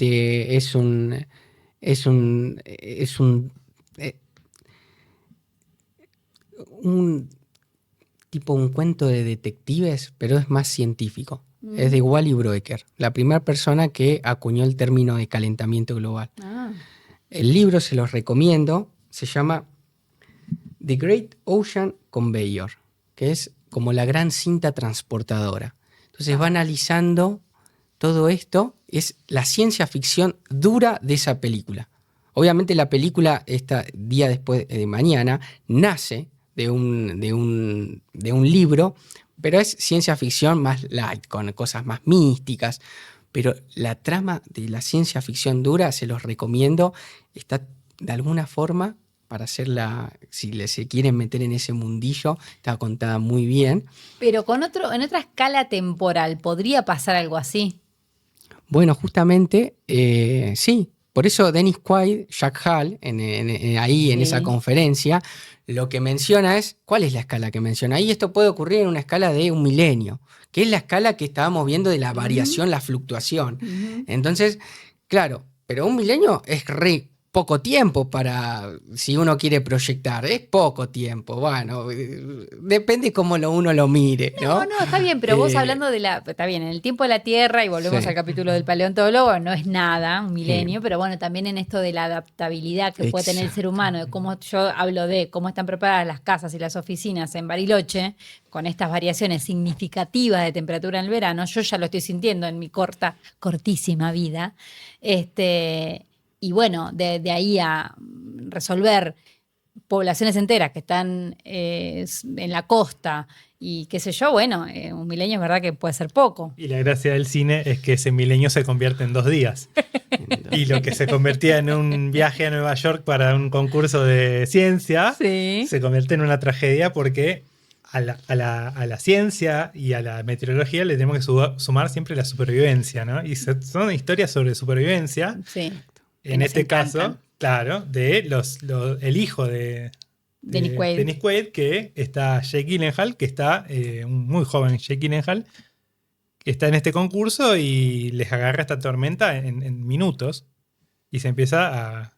Speaker 3: un cuento de detectives, pero es más científico. Es de Wally Broecker, la primera persona que acuñó el término de calentamiento global. El libro se los recomiendo, se llama The Great Ocean Conveyor, que es como la gran cinta transportadora. Entonces va analizando todo esto, es la ciencia ficción dura de esa película. Obviamente la película, día después de mañana, nace de un libro, pero es ciencia ficción más light, con cosas más místicas. Pero la trama de la ciencia ficción dura, se los recomiendo, está de alguna forma, para hacerla, si se quieren meter en ese mundillo, está contada muy bien.
Speaker 1: Pero en otra escala temporal, ¿podría pasar algo así?
Speaker 3: Bueno, justamente sí, Por eso Dennis Quaid, Jack Hall, ahí en
Speaker 1: Sí.
Speaker 3: esa conferencia, lo que menciona es, ¿cuál es la escala que menciona? Y esto puede ocurrir en una escala de 1 milenio, que es la escala que estábamos viendo de la variación, la fluctuación. Entonces, claro, pero 1 milenio es re poco tiempo para, si uno quiere proyectar, es poco tiempo, bueno, depende cómo uno lo mire, ¿no?
Speaker 1: No, está bien, pero vos hablando está bien, en el tiempo de la Tierra, y volvemos
Speaker 3: Sí.
Speaker 1: al capítulo del paleontólogo, no es nada, 1 milenio, pero bueno, también en esto de la adaptabilidad que puede tener el ser humano, de cómo yo hablo de cómo están preparadas las casas y las oficinas en Bariloche, con estas variaciones significativas de temperatura en el verano, yo ya lo estoy sintiendo en mi cortísima vida, y bueno, de ahí a resolver poblaciones enteras que están en la costa y qué sé yo, bueno, 1 milenio es verdad que puede ser poco.
Speaker 2: Y la gracia del cine es que ese milenio se convierte en 2 días. Y lo que se convertía en un viaje a Nueva York para un concurso de ciencia,
Speaker 1: Sí.
Speaker 2: se convierte en una tragedia porque a la ciencia y a la meteorología le tenemos que sumar siempre la supervivencia, ¿no? Y son historias sobre supervivencia.
Speaker 1: Sí.
Speaker 2: En
Speaker 1: nos
Speaker 2: este
Speaker 1: encantan.
Speaker 2: caso, claro, de el hijo de
Speaker 1: Dennis Quaid.
Speaker 2: Dennis Quaid, que está Jake Gyllenhaal, que está un muy joven Jake Gyllenhaal, que está en este concurso y les agarra esta tormenta en minutos y se empieza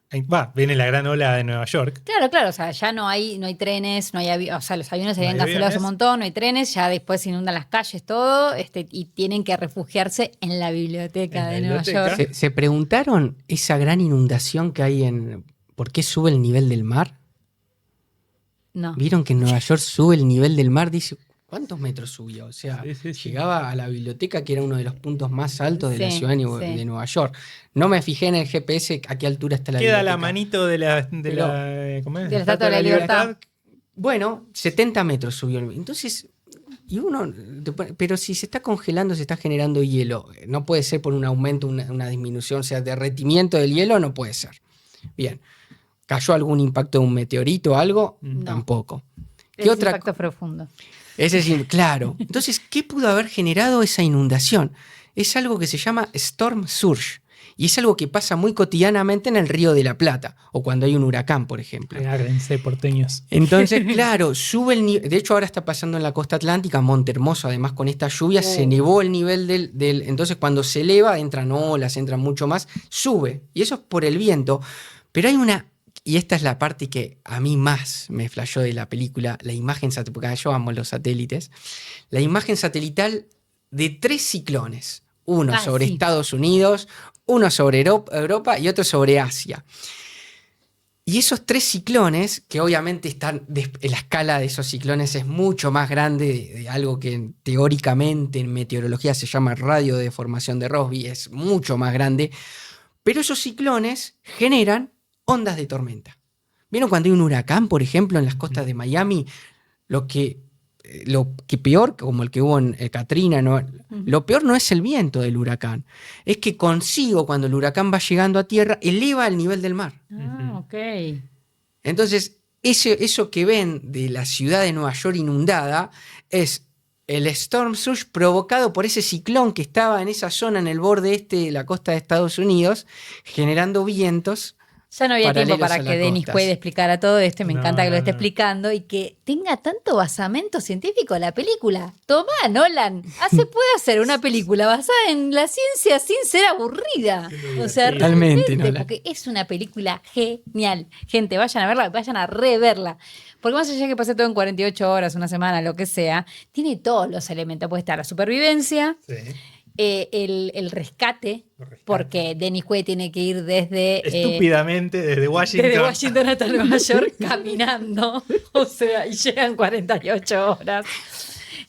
Speaker 2: viene la gran ola de Nueva York.
Speaker 1: Claro, o sea, ya no hay trenes, no hay o sea, los aviones se
Speaker 2: No
Speaker 1: habían
Speaker 2: hay
Speaker 1: cancelado hace
Speaker 2: aviones.
Speaker 1: un montón, no hay trenes, ya después se inundan las calles, todo, y tienen que refugiarse en la biblioteca
Speaker 2: En la
Speaker 1: de Nueva
Speaker 2: biblioteca.
Speaker 1: York.
Speaker 3: ¿Se preguntaron esa gran inundación que hay por qué sube el nivel del mar?
Speaker 1: No.
Speaker 3: ¿Vieron que en Nueva York sube el nivel del mar? Dice, ¿cuántos metros subió? O sea,
Speaker 2: Sí.
Speaker 3: llegaba a la biblioteca, que era uno de los puntos más altos de la
Speaker 1: Sí,
Speaker 3: ciudad
Speaker 1: sí.
Speaker 3: de Nueva York. No me fijé en el GPS a qué altura está la
Speaker 2: Queda
Speaker 3: biblioteca.
Speaker 2: la manito de la ¿cómo es?
Speaker 1: De la Estatua de la Libertad.
Speaker 3: Bueno, 70 metros subió. Entonces, pero si se está congelando, se está generando hielo. No puede ser por un aumento, una disminución, o sea, derretimiento del hielo no puede ser. Bien. ¿Cayó algún impacto de un meteorito o algo?
Speaker 1: No.
Speaker 3: Tampoco.
Speaker 1: Es
Speaker 3: ¿Qué otra
Speaker 1: impacto profundo.
Speaker 3: Es decir, claro. Entonces, ¿qué pudo haber generado esa inundación? Es algo que se llama storm surge. Y es algo que pasa muy cotidianamente en el Río de la Plata, o cuando hay un huracán, por ejemplo.
Speaker 2: Agárrense, porteños.
Speaker 3: Entonces, claro, sube el nivel. De hecho, ahora está pasando en la costa atlántica, Monte Hermoso, además con esta lluvia, se elevó el nivel del. Entonces, cuando se eleva, entran olas, entran mucho más, sube. Y eso es por el viento. Pero hay una. Y esta es la parte que a mí más me flashó de la película, la imagen satelital, porque yo amo los satélites, la imagen satelital de 3 ciclones. Uno sobre
Speaker 1: sí.
Speaker 3: Estados Unidos, uno sobre Europa y otro sobre Asia. Y esos 3 ciclones, que obviamente están, la escala de esos ciclones es mucho más grande de algo que teóricamente en meteorología se llama radio de deformación de Rossby, es mucho más grande, pero esos ciclones generan ondas de tormenta. ¿Vieron cuando hay un huracán, por ejemplo, en las costas de Miami? Lo que peor, como el que hubo en el Katrina, ¿no? Lo peor no es el viento del huracán, es que consigo, cuando el huracán va llegando a tierra, eleva el nivel del mar.
Speaker 1: Ah, ok.
Speaker 3: Entonces, eso que ven de la ciudad de Nueva York inundada es el storm surge provocado por ese ciclón que estaba en esa zona, en el borde este de la costa de Estados Unidos, generando vientos.
Speaker 1: Ya no había tiempo
Speaker 3: paralelos
Speaker 1: para
Speaker 3: a
Speaker 1: que
Speaker 3: las
Speaker 1: Denis
Speaker 3: costas.
Speaker 1: pueda explicar todo esto. Me
Speaker 2: No,
Speaker 1: encanta que lo
Speaker 2: no,
Speaker 1: esté
Speaker 2: no.
Speaker 1: explicando y que tenga tanto basamento científico la película. Tomá, Nolan. Se puede hacer una película basada en la ciencia sin ser aburrida. O sea,
Speaker 3: Totalmente,
Speaker 1: realmente,
Speaker 3: Nolan.
Speaker 1: porque es una película genial. Gente, vayan a verla, vayan a reverla. Porque más allá de que pase todo en 48 horas, una semana, lo que sea, tiene todos los elementos. Puede estar la supervivencia,
Speaker 2: Sí.
Speaker 1: el rescate, porque Denis Quaid tiene que ir desde...
Speaker 2: Estúpidamente desde Washington.
Speaker 1: Desde Washington hasta Nueva York caminando, o sea, y llegan 48 horas.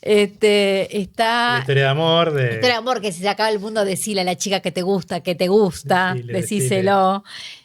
Speaker 2: La
Speaker 1: Está
Speaker 2: historia de amor.
Speaker 1: historia de amor, que si se acaba el mundo, decile a la chica que te gusta, decíselo.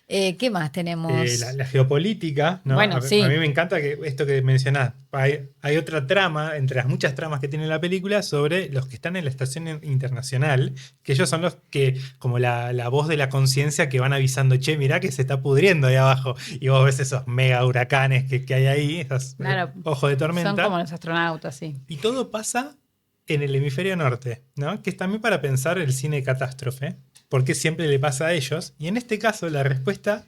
Speaker 1: ¿Qué más tenemos?
Speaker 2: La geopolítica, ¿no?
Speaker 1: Bueno, sí.
Speaker 2: A mí me encanta que esto que mencionás. Hay otra trama, entre las muchas tramas que tiene la película, sobre los que están en la estación internacional, que ellos son los que, como la voz de la conciencia, que van avisando, che, mirá que se está pudriendo ahí abajo. Y vos ves esos mega huracanes que hay ahí, esos
Speaker 1: Claro,
Speaker 2: ojos de tormenta.
Speaker 1: Son como los astronautas, sí.
Speaker 2: Y todo pasa en el hemisferio norte, ¿no? Que es también para pensar el cine de catástrofe. por qué siempre le pasa a ellos. Y en este caso la respuesta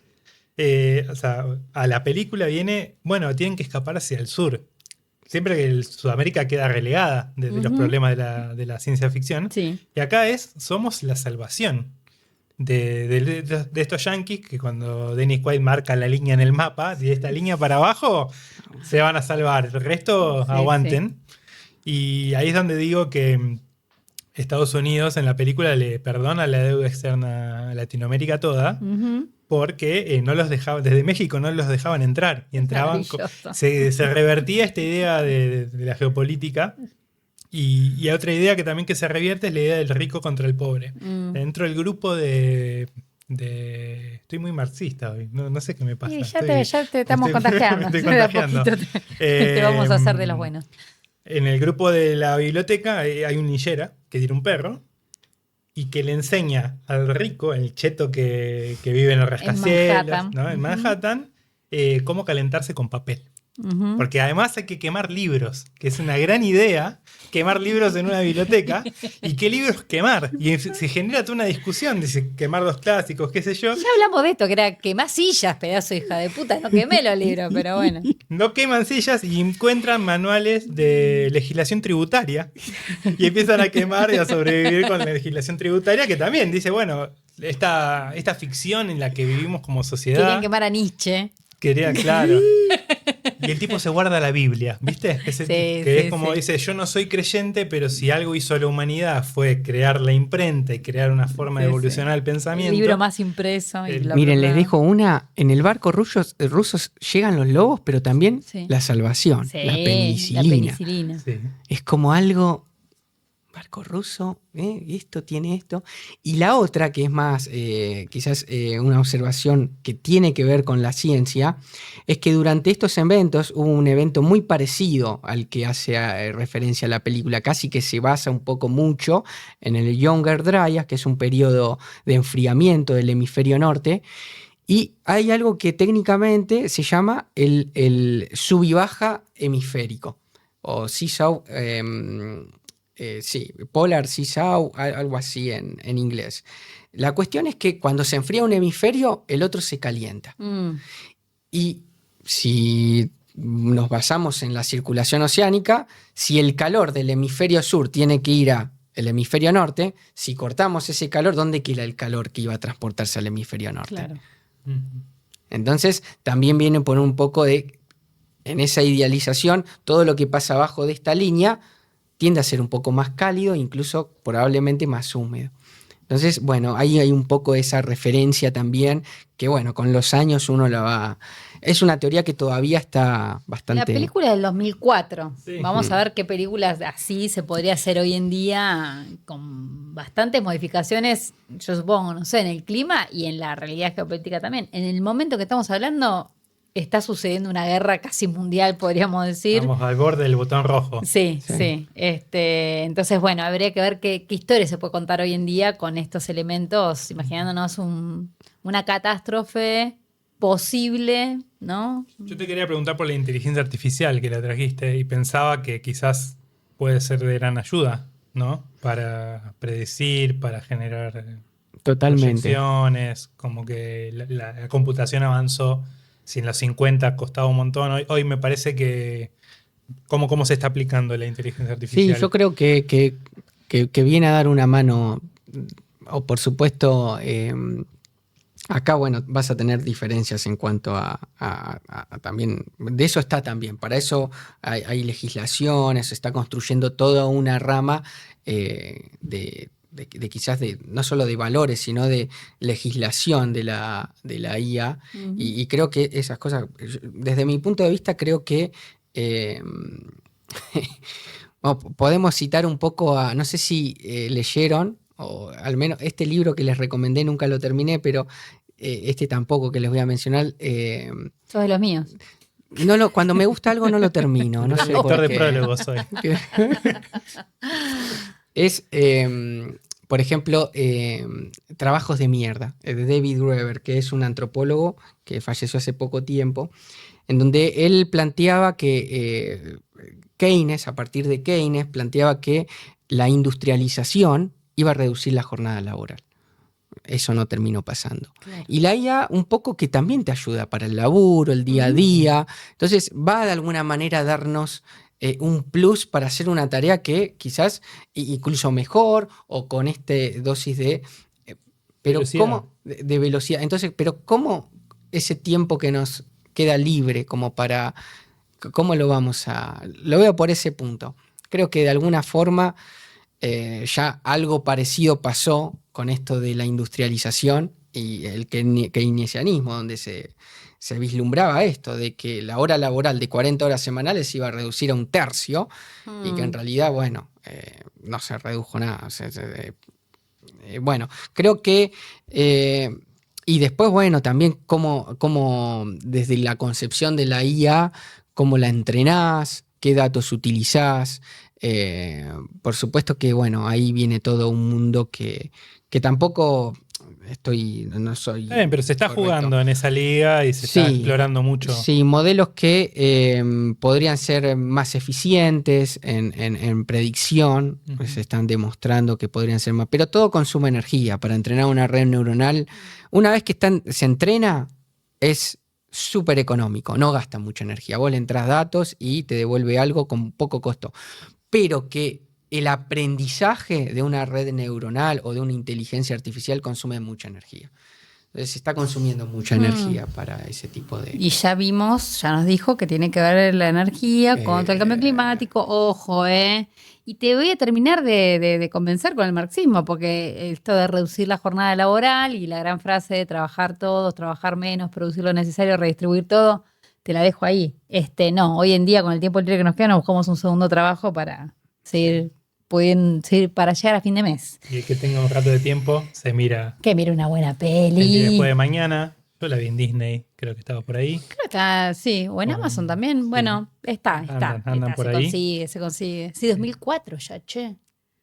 Speaker 2: a la película viene, bueno, tienen que escapar hacia el sur. Siempre que Sudamérica queda relegada de los problemas de la ciencia ficción.
Speaker 1: Sí.
Speaker 2: Y acá somos la salvación de estos yanquis que cuando Dennis Quaid marca la línea en el mapa, de esta línea para abajo, se van a salvar. El resto aguanten. Sí. Y ahí es donde digo que Estados Unidos en la película le perdona la deuda externa a Latinoamérica toda, porque no los dejaban, desde México no los dejaban entrar. Y entraban, se revertía esta idea de la geopolítica. Y otra idea que también que se revierte es la idea del rico contra el pobre. Dentro del grupo de estoy muy marxista hoy, no sé qué me pasa.
Speaker 1: Y ya te estamos contagiando.
Speaker 2: Me estoy contagiando.
Speaker 1: Te vamos a hacer de los buenos.
Speaker 2: En el grupo de la biblioteca hay un niñera que tiene un perro y que le enseña al rico, el cheto que vive en el rascacielos, ¿no? En Manhattan, cómo calentarse con papel. Porque además hay que quemar libros, que es una gran idea, quemar libros en una biblioteca. ¿Y qué libros quemar? Y se genera toda una discusión, dice, quemar los clásicos, qué sé yo.
Speaker 1: Ya hablamos de esto, que era quemar sillas, pedazo de hija de puta, no quemé los libros, pero bueno.
Speaker 2: No queman sillas y encuentran manuales de legislación tributaria y empiezan a quemar y a sobrevivir con la legislación tributaria, que también dice, bueno, esta ficción en la que vivimos como sociedad.
Speaker 1: Querían quemar a Nietzsche.
Speaker 2: Claro. Y el tipo se guarda la Biblia, ¿viste? Es como dice, yo no soy creyente, pero si algo hizo la humanidad fue crear la imprenta y crear una forma de evolucionar el pensamiento.
Speaker 1: El libro más impreso.
Speaker 3: Miren, les dejo una. En el barco rusos llegan los lobos, pero también la salvación, la penicilina.
Speaker 2: Sí.
Speaker 3: Es como algo... Barco ruso, esto tiene esto. Y la otra, que es más quizás una observación que tiene que ver con la ciencia, es que durante estos eventos hubo un evento muy parecido al que hace referencia a la película, casi que se basa un poco mucho en el Younger Dryas, que es un periodo de enfriamiento del hemisferio norte. Y hay algo que técnicamente se llama el sub y baja hemisférico, o seesaw. Polar seesaw, algo así en inglés. La cuestión es que cuando se enfría un hemisferio, el otro se calienta. Y si nos basamos en la circulación oceánica, si el calor del hemisferio sur tiene que ir al hemisferio norte, si cortamos ese calor, ¿dónde queda el calor que iba a transportarse al hemisferio norte?
Speaker 1: Claro.
Speaker 3: Entonces, también viene por un poco de, en esa idealización, todo lo que pasa abajo de esta línea tiende a ser un poco más cálido, incluso probablemente más húmedo. Entonces, bueno, ahí hay un poco esa referencia también, que bueno, con los años uno la va... Es una teoría que todavía está bastante...
Speaker 1: La película del 2004.
Speaker 2: Sí.
Speaker 1: Vamos a ver qué películas así se podría hacer hoy en día con bastantes modificaciones, yo supongo, no sé, en el clima y en la realidad geopolítica también. En el momento que estamos hablando... Está sucediendo una guerra casi mundial, podríamos decir.
Speaker 2: Vamos al borde del botón rojo.
Speaker 1: Sí. Entonces, bueno, habría que ver qué historia se puede contar hoy en día con estos elementos, imaginándonos una catástrofe posible, ¿no?
Speaker 2: Yo te quería preguntar por la inteligencia artificial que la trajiste y pensaba que quizás puede ser de gran ayuda, ¿no? Para predecir, para generar proyecciones, como que la computación avanzó. Si en los 50 costaba un montón, hoy me parece que... ¿Cómo se está aplicando la inteligencia artificial?
Speaker 3: Sí, yo creo que viene a dar una mano, o por supuesto, acá, bueno, vas a tener diferencias en cuanto a también... De eso está también, para eso hay legislaciones, se está construyendo toda una rama de quizás no solo de valores, sino de legislación de la IA. Y creo que esas cosas, desde mi punto de vista, creo que podemos citar un poco a, no sé si leyeron, o al menos este libro que les recomendé, nunca lo terminé, pero este tampoco, que les voy a mencionar.
Speaker 1: Sos de los míos.
Speaker 3: Cuando me gusta algo no lo termino. No sé
Speaker 2: Lector
Speaker 3: por
Speaker 2: de
Speaker 3: qué.
Speaker 2: prólogo soy.
Speaker 3: Es, por ejemplo, Trabajos de mierda, de David Graeber, que es un antropólogo que falleció hace poco tiempo, en donde él planteaba que Keynes, a partir de Keynes, planteaba que la industrialización iba a reducir la jornada laboral. eso no terminó pasando.
Speaker 1: Claro.
Speaker 3: Y la IA un poco que también te ayuda para el laburo, el día a día. Entonces va de alguna manera a darnos un plus para hacer una tarea que quizás incluso mejor o con dosis de... pero
Speaker 2: velocidad.
Speaker 3: ¿cómo? De velocidad. Entonces, pero ¿cómo ese tiempo que nos queda libre como para... ¿Cómo lo vamos a...? Lo veo por ese punto. Creo que de alguna forma ya algo parecido pasó con esto de la industrialización y el keynesianismo, donde se vislumbraba esto, de que la hora laboral de 40 horas semanales se iba a reducir a 1/3 y que en realidad, bueno, no se redujo nada. Bueno, creo que... y después, bueno, también cómo desde la concepción de la IA, cómo la entrenás, qué datos utilizás. Por supuesto que, bueno, ahí viene todo un mundo que tampoco no soy...
Speaker 2: Pero se está
Speaker 3: correcto.
Speaker 2: jugando en esa liga y se está explorando mucho.
Speaker 3: Sí, modelos que podrían ser más eficientes en predicción, pues se están demostrando que podrían ser más, pero todo consume energía. Para entrenar una red neuronal, una vez que se entrena, es súper económico, no gasta mucha energía. Vos le entras datos y te devuelve algo con poco costo. Pero que el aprendizaje de una red neuronal o de una inteligencia artificial consume mucha energía. Entonces se está consumiendo mucha energía para ese tipo de...
Speaker 1: Y ya nos dijo que tiene que ver la energía contra el cambio climático. Ojo, Y te voy a terminar de convencer con el marxismo, porque esto de reducir la jornada laboral y la gran frase de trabajar todos, trabajar menos, producir lo necesario, redistribuir todo, te la dejo ahí. No, hoy en día con el tiempo libre que nos queda nos buscamos un segundo trabajo para seguir para llegar a fin de mes.
Speaker 2: Y el que tenga un rato de tiempo se mira.
Speaker 1: Que mire una buena
Speaker 2: El
Speaker 1: peli.
Speaker 2: día después de mañana. Yo la vi en Disney, creo que estaba por ahí.
Speaker 1: Creo que está, sí, o en Amazon también.
Speaker 2: Sí.
Speaker 1: Bueno, está.
Speaker 2: Andan por ahí.
Speaker 1: Se consigue. Sí, 2004 ya, che.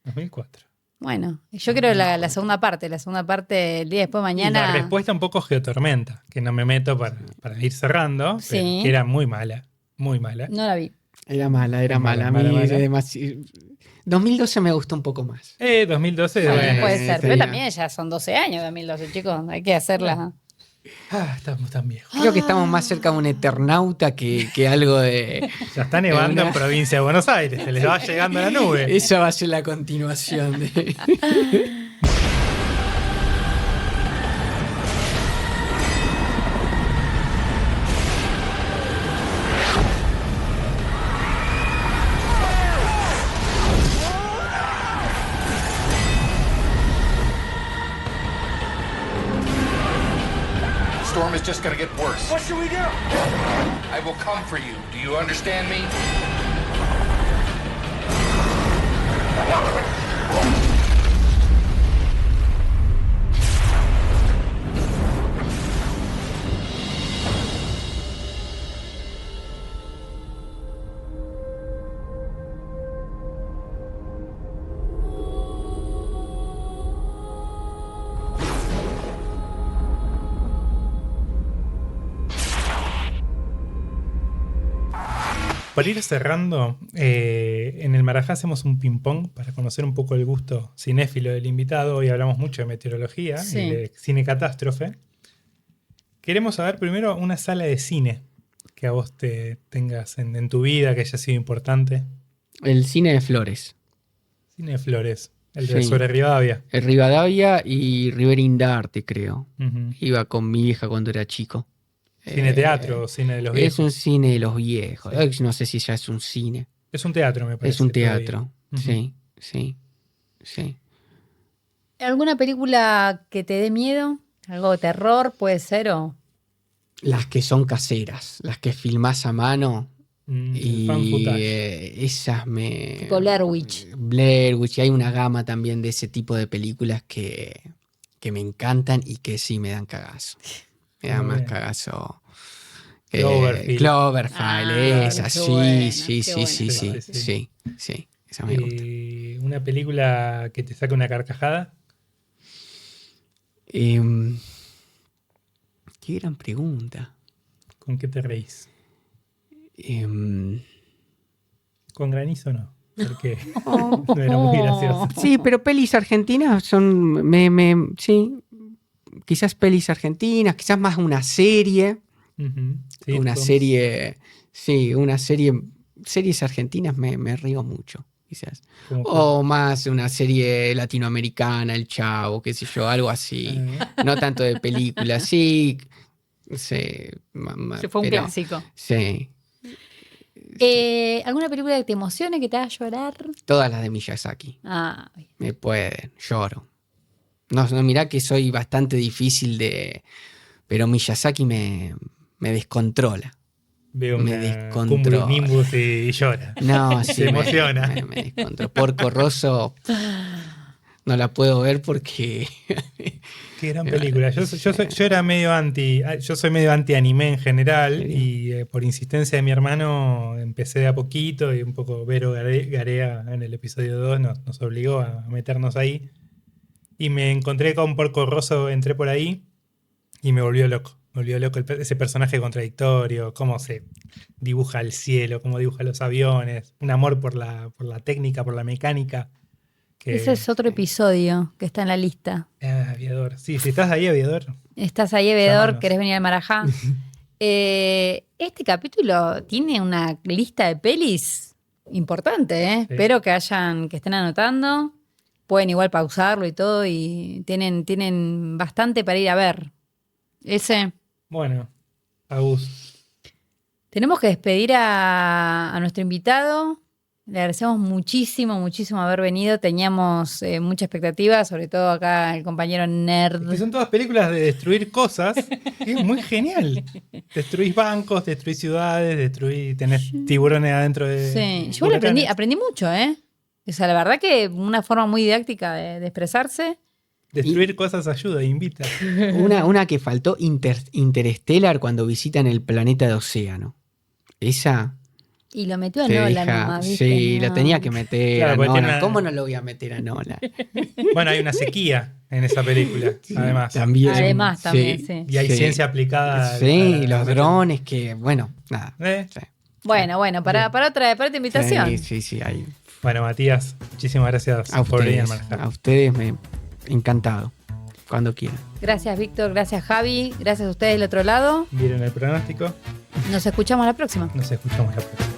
Speaker 2: 2004.
Speaker 1: Bueno, yo creo la segunda parte el día después de mañana.
Speaker 2: Y la respuesta un poco Geotormenta, que no me meto para ir cerrando,
Speaker 1: Sí.
Speaker 2: pero que era muy mala, muy mala.
Speaker 1: No la vi.
Speaker 3: Era mala. A mí
Speaker 2: mala.
Speaker 3: 2012 me gustó un poco más.
Speaker 2: 2012,
Speaker 1: Bueno,
Speaker 2: bueno.
Speaker 1: puede ser, pero
Speaker 3: sería-
Speaker 1: también ya son 12 años 2012, chicos. Hay que hacerla.
Speaker 2: Estamos tan viejos.
Speaker 3: Creo que estamos más cerca de un Eternauta que algo de...
Speaker 2: Ya está nevando
Speaker 3: Una-
Speaker 2: en provincia de Buenos Aires, se les va llegando la nube.
Speaker 3: Esa va a ser la continuación de...
Speaker 9: The storm is just gonna get worse. What should we do? I will come for you. Do you understand me?
Speaker 2: Para ir cerrando, en el Marajá hacemos un ping-pong para conocer un poco el gusto cinéfilo del invitado. Hoy hablamos mucho de meteorología
Speaker 1: Sí.
Speaker 2: y de cine catástrofe. Queremos saber primero una sala de cine que a vos te tengas en tu vida, que haya sido importante.
Speaker 3: El cine de Flores.
Speaker 2: Cine de Flores, el de
Speaker 3: Sí.
Speaker 2: sobre Rivadavia.
Speaker 3: El Rivadavia y Rivera Indarte, creo.
Speaker 2: Ujú.
Speaker 3: Iba con mi vieja cuando era chico.
Speaker 2: Cine teatro o cine de los viejos.
Speaker 3: Es un cine de los viejos. No sé si ya es un cine.
Speaker 2: Es un teatro, me parece.
Speaker 3: Es un
Speaker 2: todavía.
Speaker 3: teatro.
Speaker 2: Ujú.
Speaker 3: Sí.
Speaker 1: ¿Alguna película que te dé miedo? ¿Algo de terror puede ser o...?
Speaker 3: Las que son caseras, las que filmás a mano.
Speaker 2: El fan
Speaker 3: Y
Speaker 2: footage.
Speaker 3: esas me...
Speaker 1: Tipo Blair Witch.
Speaker 3: Blair Witch. Y hay una gama también de ese tipo de películas que me encantan y que sí me dan cagazo. Me dan
Speaker 2: Muy
Speaker 3: más
Speaker 2: bien.
Speaker 3: cagazo.
Speaker 2: Cloverfield.
Speaker 3: Cloverfield, esa,
Speaker 1: qué
Speaker 3: sí,
Speaker 1: buena,
Speaker 3: sí,
Speaker 1: qué
Speaker 3: sí,
Speaker 1: buena.
Speaker 3: sí, sí,
Speaker 2: Sí,
Speaker 3: sí, sí, esa me gusta.
Speaker 2: Una película que te saque una carcajada.
Speaker 3: Qué gran pregunta.
Speaker 2: ¿Con qué te reís?
Speaker 3: Em,
Speaker 2: Con granizo no. Porque no era muy gracioso.
Speaker 3: sí, pero pelis argentinas son, sí, quizás pelis argentinas, quizás más una serie.
Speaker 2: Sí,
Speaker 3: una serie. Series argentinas me río mucho, quizás. O más una serie latinoamericana, El Chavo, qué sé yo, algo así. No tanto de películas, sí. Se
Speaker 1: fue un clásico.
Speaker 3: Sí.
Speaker 1: ¿Alguna película que te emocione, que te haga llorar?
Speaker 3: Todas las de Miyazaki. Me pueden, lloro. No, mirá que soy bastante difícil pero Miyazaki me descontrola.
Speaker 2: Veo
Speaker 3: me descontrola.
Speaker 2: Nimbus y llora.
Speaker 3: No, sí.
Speaker 2: Se emociona.
Speaker 3: Me descontrola. Porco Rosso no la puedo ver porque...
Speaker 2: Qué gran película. Yo era medio yo soy medio anti anime en general, y por insistencia de mi hermano empecé de a poquito, y un poco Vero Garea en el episodio 2 nos obligó a meternos ahí. Y me encontré con Porco Rosso, entré por ahí y me volvió loco. Me volvió loco ese personaje contradictorio, cómo se dibuja el cielo, cómo dibuja los aviones, un amor por la técnica, por la mecánica.
Speaker 1: Ese es otro episodio que está en la lista.
Speaker 2: Aviador. Sí, si estás ahí, Aviador.
Speaker 1: Estás ahí, Aviador,
Speaker 2: Llámanos.
Speaker 1: ¿querés venir al Marajá? Este capítulo tiene una lista de pelis importante, ¿eh?
Speaker 2: Sí.
Speaker 1: Espero que estén anotando. Pueden igual pausarlo y todo, y tienen bastante para ir a ver.
Speaker 2: Bueno, Agus.
Speaker 1: Tenemos que despedir a nuestro invitado. Le agradecemos muchísimo, muchísimo haber venido. Teníamos mucha expectativa, sobre todo acá el compañero nerd.
Speaker 2: Que son todas películas de destruir cosas. Es muy genial. Destruís bancos, destruís ciudades, tenés tiburones adentro de...
Speaker 1: Sí, yo aprendí mucho, ¿eh? O sea, la verdad que una forma muy didáctica de expresarse.
Speaker 2: Destruir cosas ayuda, invita.
Speaker 3: Una que faltó, Interstellar, cuando visitan el planeta de océano. Esa...
Speaker 1: Y lo metió a
Speaker 3: te
Speaker 1: Nolan
Speaker 3: deja,
Speaker 1: nomás, ¿viste?
Speaker 3: sí,
Speaker 1: No.
Speaker 3: lo tenía que meter
Speaker 2: Claro,
Speaker 3: a
Speaker 2: porque
Speaker 3: Nolan. ¿Cómo no lo voy a meter a Nolan?
Speaker 2: Bueno, hay una sequía en esa película, además.
Speaker 3: También.
Speaker 1: Además, también, sí.
Speaker 2: Y hay ciencia aplicada.
Speaker 3: Sí, los drones que, bueno, nada. Sí.
Speaker 1: Bueno, para otra invitación.
Speaker 3: Sí, ahí.
Speaker 2: Bueno, Matías, muchísimas gracias por venir al Marajá.
Speaker 3: A ustedes, encantado. Cuando quieran.
Speaker 1: Gracias, Víctor. Gracias, Javi. Gracias a ustedes del otro lado.
Speaker 2: ¿Vieron el pronóstico?
Speaker 1: Nos escuchamos la próxima.
Speaker 2: Nos escuchamos la próxima.